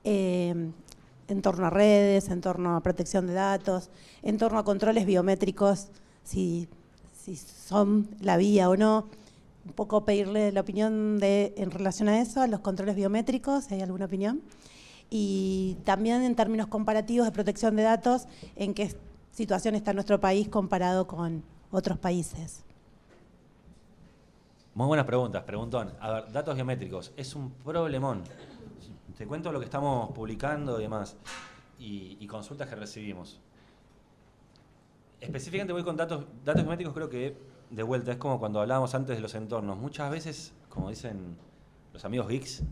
en torno a redes, en torno a protección de datos, en torno a controles biométricos, si son la vía o no. Un poco pedirle la opinión en relación a eso, a los controles biométricos, si hay alguna opinión. Y también en términos comparativos de protección de datos, en qué situación está nuestro país comparado con otros países. Muy buenas preguntas, preguntón. A ver, datos biométricos, es un problemón. Te cuento lo que estamos publicando y demás, y consultas que recibimos. Específicamente voy con datos biométricos, creo que, de vuelta, es como cuando hablábamos antes de los entornos. Muchas veces, como dicen los amigos geeks,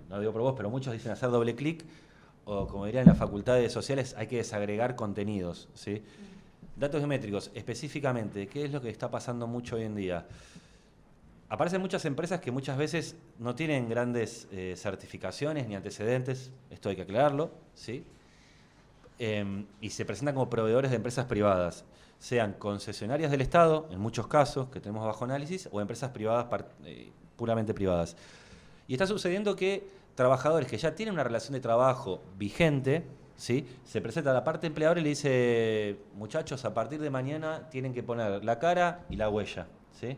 no digo por vos, pero muchos dicen hacer doble clic, o como dirían en las facultades sociales, hay que desagregar contenidos, ¿sí? Datos biométricos, específicamente, ¿qué es lo que está pasando mucho hoy en día? Aparecen muchas empresas que muchas veces no tienen grandes certificaciones ni antecedentes, esto hay que aclararlo, ¿sí? Y se presentan como proveedores de empresas privadas, sean concesionarias del Estado, en muchos casos, que tenemos bajo análisis, o empresas privadas puramente privadas. Y está sucediendo que trabajadores que ya tienen una relación de trabajo vigente, ¿sí? Se presenta a la parte empleadora y le dice, muchachos, a partir de mañana tienen que poner la cara y la huella, ¿sí?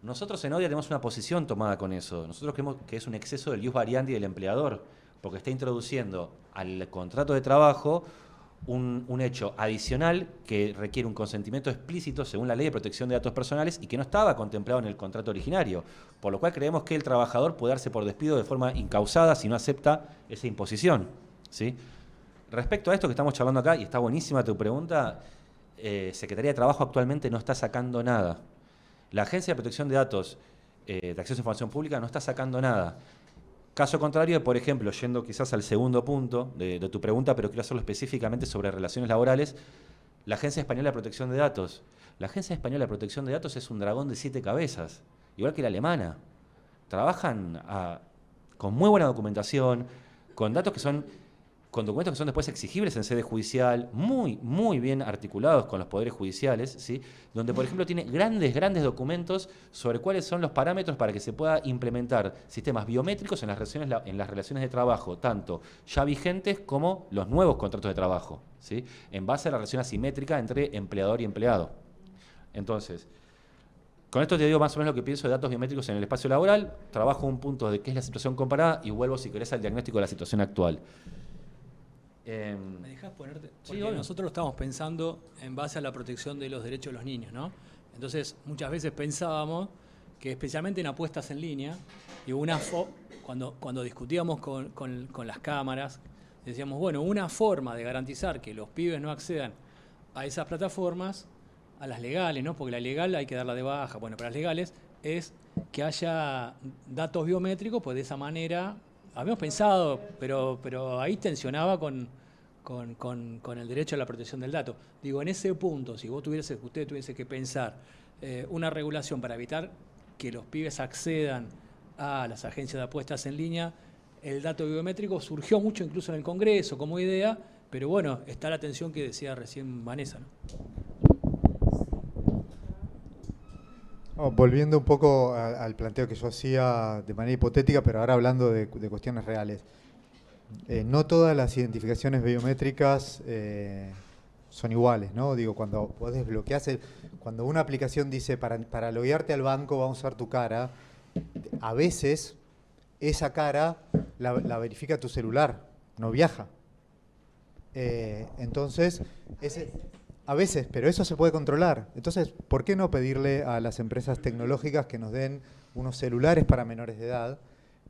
Nosotros en ODIA tenemos una posición tomada con eso. Nosotros creemos que es un exceso del ius variandi del empleador, porque está introduciendo al contrato de trabajo un hecho adicional que requiere un consentimiento explícito según la Ley de Protección de Datos Personales y que no estaba contemplado en el contrato originario, por lo cual creemos que el trabajador puede darse por despido de forma incausada si no acepta esa imposición, ¿sí? Respecto a esto que estamos charlando acá, y está buenísima tu pregunta, Secretaría de Trabajo actualmente no está sacando nada. La Agencia de Protección de Datos de Acceso a Información Pública no está sacando nada. Caso contrario, por ejemplo, yendo quizás al segundo punto de tu pregunta, pero quiero hacerlo específicamente sobre relaciones laborales, la Agencia Española de Protección de Datos. La Agencia Española de Protección de Datos es un dragón de 7 cabezas, igual que la alemana. Trabajan con muy buena documentación, con documentos que son después exigibles en sede judicial, muy bien articulados con los poderes judiciales, ¿sí? Donde, por ejemplo, tiene grandes documentos sobre cuáles son los parámetros para que se pueda implementar sistemas biométricos en las relaciones de trabajo, tanto ya vigentes como los nuevos contratos de trabajo, ¿sí? En base a la relación asimétrica entre empleador y empleado. Entonces, con esto te digo más o menos lo que pienso de datos biométricos en el espacio laboral, trabajo un punto de qué es la situación comparada y vuelvo, si querés, al diagnóstico de la situación actual. ¿Me dejás ponerte? Porque Sí, nosotros lo estamos pensando en base a la protección de los derechos de los niños, ¿no? Entonces, muchas veces pensábamos que, especialmente en apuestas en línea, y cuando discutíamos con las cámaras, decíamos, bueno, una forma de garantizar que los pibes no accedan a esas plataformas, a las legales, ¿no? Porque la legal hay que darla de baja. Bueno, para las legales es que haya datos biométricos, pues de esa manera, habíamos pensado, pero ahí tensionaba con el derecho a la protección del dato. Digo, en ese punto, si usted tuviese que pensar una regulación para evitar que los pibes accedan a las agencias de apuestas en línea, el dato biométrico surgió mucho incluso en el Congreso como idea, pero bueno, está la tensión que decía recién Vanessa, ¿no? Volviendo un poco al planteo que yo hacía de manera hipotética, pero ahora hablando de cuestiones reales. No todas las identificaciones biométricas son iguales, ¿no? Digo, cuando vos desbloqueás, cuando una aplicación dice para loguearte al banco vamos a usar tu cara, a veces esa cara la verifica tu celular, no viaja. Entonces, a veces, pero eso se puede controlar. Entonces, ¿por qué no pedirle a las empresas tecnológicas que nos den unos celulares para menores de edad,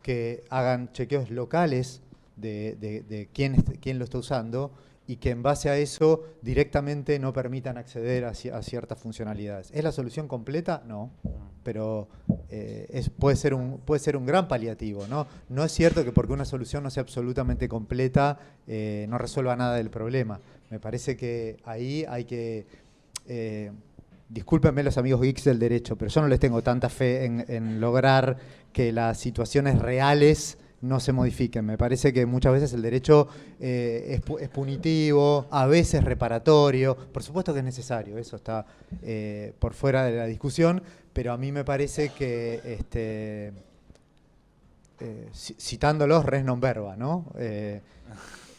que hagan chequeos locales de quién lo está usando y que en base a eso directamente no permitan acceder a ciertas funcionalidades? ¿Es la solución completa? No, pero puede ser un gran paliativo, ¿no? No es cierto que porque una solución no sea absolutamente completa no resuelva nada del problema. Me parece que ahí hay que... discúlpenme los amigos geeks del derecho, pero yo no les tengo tanta fe en lograr que las situaciones reales no se modifiquen. Me parece que muchas veces el derecho es punitivo, a veces reparatorio. Por supuesto que es necesario, eso está por fuera de la discusión, pero a mí me parece que, citándolos res non verba, ¿no?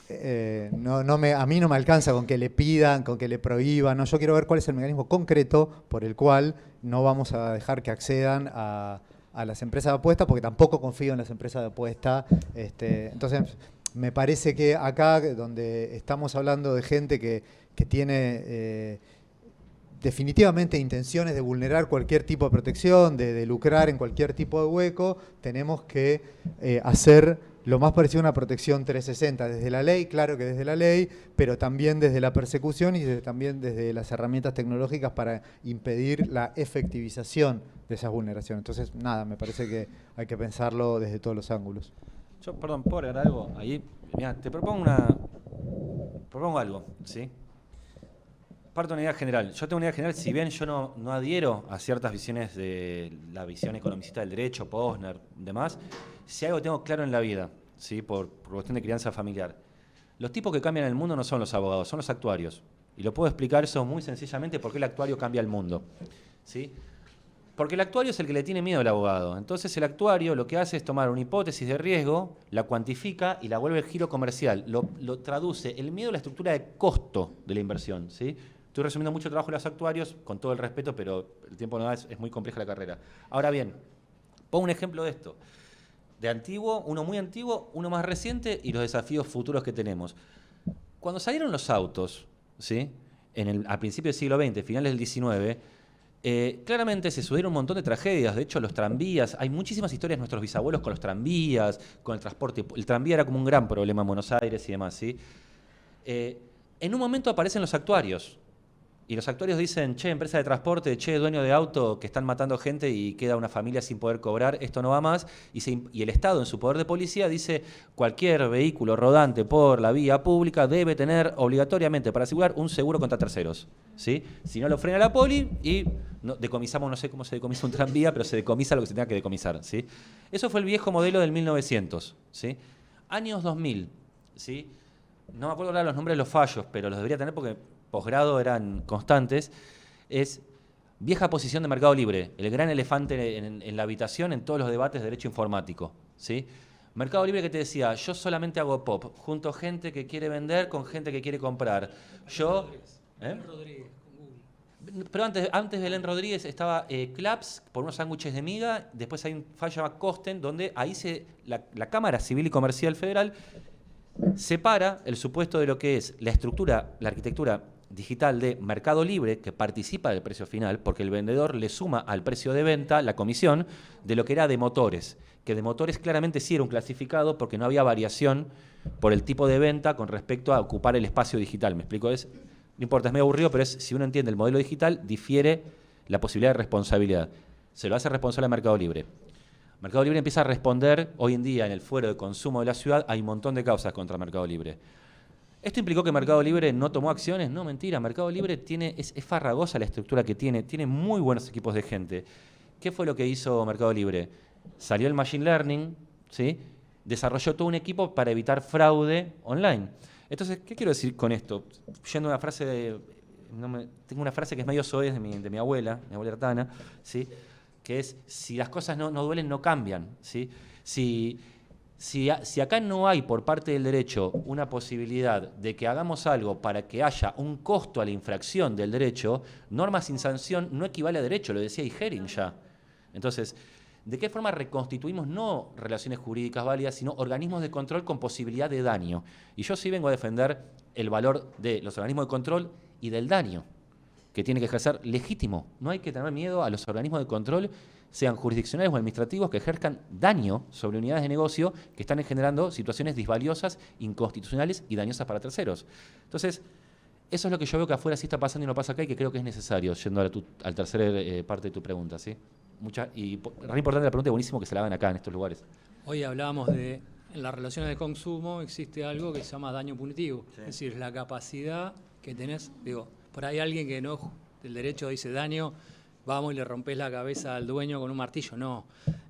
A mí no me alcanza con que le pidan, con que le prohíban, ¿no? Yo quiero ver cuál es el mecanismo concreto por el cual no vamos a dejar que accedan a las empresas de apuestas, porque tampoco confío en las empresas de apuestas. Entonces, me parece que acá, donde estamos hablando de gente que tiene definitivamente intenciones de vulnerar cualquier tipo de protección, de lucrar en cualquier tipo de hueco, tenemos que hacer lo más parecido a una protección 360, desde la ley, claro que desde la ley, pero también desde la persecución y también desde las herramientas tecnológicas para impedir la efectivización de esas vulneraciones. Entonces, nada, me parece que hay que pensarlo desde todos los ángulos. Yo, perdón, ¿puedo agregar algo ahí? Mira, te propongo algo, ¿sí? Parto de una idea general. Yo tengo una idea general, si bien yo no adhiero a ciertas visiones de la visión economicista del derecho, Posner, demás, si algo tengo claro en la vida, ¿sí? por cuestión de crianza familiar, los tipos que cambian el mundo no son los abogados, son los actuarios. Y lo puedo explicar eso muy sencillamente por qué el actuario cambia el mundo, ¿sí? Porque el actuario es el que le tiene miedo al abogado. Entonces el actuario lo que hace es tomar una hipótesis de riesgo, la cuantifica y la vuelve el giro comercial. Lo traduce el miedo a la estructura de costo de la inversión, ¿sí? Estoy resumiendo mucho el trabajo de los actuarios, con todo el respeto, pero el tiempo no da, es muy compleja la carrera. Ahora bien, pongo un ejemplo de esto. De antiguo, uno muy antiguo, uno más reciente y los desafíos futuros que tenemos. Cuando salieron los autos, ¿sí? A principios del siglo XX, finales del XIX, claramente se sucedieron un montón de tragedias. De hecho, los tranvías, hay muchísimas historias de nuestros bisabuelos con los tranvías, con el transporte. El tranvía era como un gran problema en Buenos Aires y demás, ¿sí? En un momento aparecen los actuarios. Y los actuarios dicen, che, empresa de transporte, che, dueño de auto, que están matando gente y queda una familia sin poder cobrar, esto no va más. Y el Estado, en su poder de policía, dice, cualquier vehículo rodante por la vía pública debe tener obligatoriamente para asegurar un seguro contra terceros, ¿sí? Si no lo frena la poli y decomisamos, no sé cómo se decomisa un tranvía, pero se decomisa lo que se tenga que decomisar, ¿sí? Eso fue el viejo modelo del 1900, ¿sí? Años 2000, ¿sí? No me acuerdo ahora los nombres de los fallos, pero los debería tener porque posgrado eran constantes, es vieja posición de Mercado Libre, el gran elefante en la habitación en todos los debates de derecho informático, ¿sí? Mercado Libre que te decía, yo solamente hago pop, junto gente que quiere vender con gente que quiere comprar. Yo... Rodríguez, con Google. Pero antes de Belén Rodríguez estaba Claps por unos sándwiches de miga, después hay un fallo llamado Costen, donde ahí la Cámara Civil y Comercial Federal separa el supuesto de lo que es la estructura, la arquitectura digital de Mercado Libre, que participa del precio final, porque el vendedor le suma al precio de venta la comisión de lo que era de motores, que de motores claramente sí era un clasificado porque no había variación por el tipo de venta con respecto a ocupar el espacio digital. ¿Me explico? No importa, es medio aburrido, pero si uno entiende el modelo digital, difiere la posibilidad de responsabilidad. se lo hace responsable a Mercado Libre. Mercado Libre empieza a responder, hoy en día en el fuero de consumo de la ciudad hay un montón de causas contra Mercado Libre. ¿Esto implicó que Mercado Libre no tomó acciones? No, mentira. Mercado Libre es farragosa la estructura que tiene muy buenos equipos de gente. ¿Qué fue lo que hizo Mercado Libre? Salió el Machine Learning, ¿sí? Desarrolló todo un equipo para evitar fraude online. Entonces, ¿qué quiero decir con esto? Yendo a una frase, tengo una frase que es medio soez de mi abuela Ertana, ¿sí? Que es, si las cosas no duelen, no cambian, ¿sí? Si acá no hay por parte del derecho una posibilidad de que hagamos algo para que haya un costo a la infracción del derecho, norma sin sanción no equivale a derecho, lo decía Ihering ya. Entonces, ¿de qué forma reconstituimos no relaciones jurídicas válidas, sino organismos de control con posibilidad de daño? Y yo sí vengo a defender el valor de los organismos de control y del daño que tiene que ejercer legítimo. No hay que tener miedo a los organismos de control, sean jurisdiccionales o administrativos, que ejerzan daño sobre unidades de negocio que están generando situaciones disvaliosas, inconstitucionales y dañosas para terceros. Entonces, eso es lo que yo veo que afuera sí está pasando y no pasa acá y que creo que es necesario, yendo al tercer parte de tu pregunta, ¿sí? Re importante la pregunta y buenísimo que se la hagan acá en estos lugares. Hoy hablábamos de, en las relaciones de consumo existe algo que se llama daño punitivo, sí. Es decir, la capacidad que tenés, digo, por ahí alguien que no, del derecho dice daño, vamos y le rompes la cabeza al dueño con un martillo, no,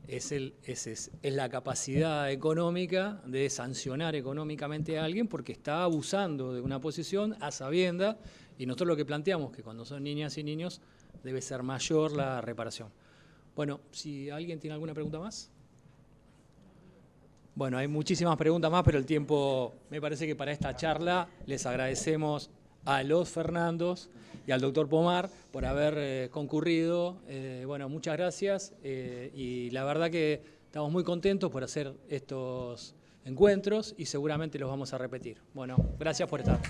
es la capacidad económica de sancionar económicamente a alguien porque está abusando de una posición a sabiendas, y nosotros lo que planteamos que cuando son niñas y niños debe ser mayor la reparación. Bueno, si alguien tiene alguna pregunta más. Bueno, hay muchísimas preguntas más, pero el tiempo, me parece que para esta charla les agradecemos a los Fernandos y al doctor Pomar por haber concurrido. Bueno, muchas gracias y la verdad que estamos muy contentos por hacer estos encuentros y seguramente los vamos a repetir. Bueno, gracias por estar.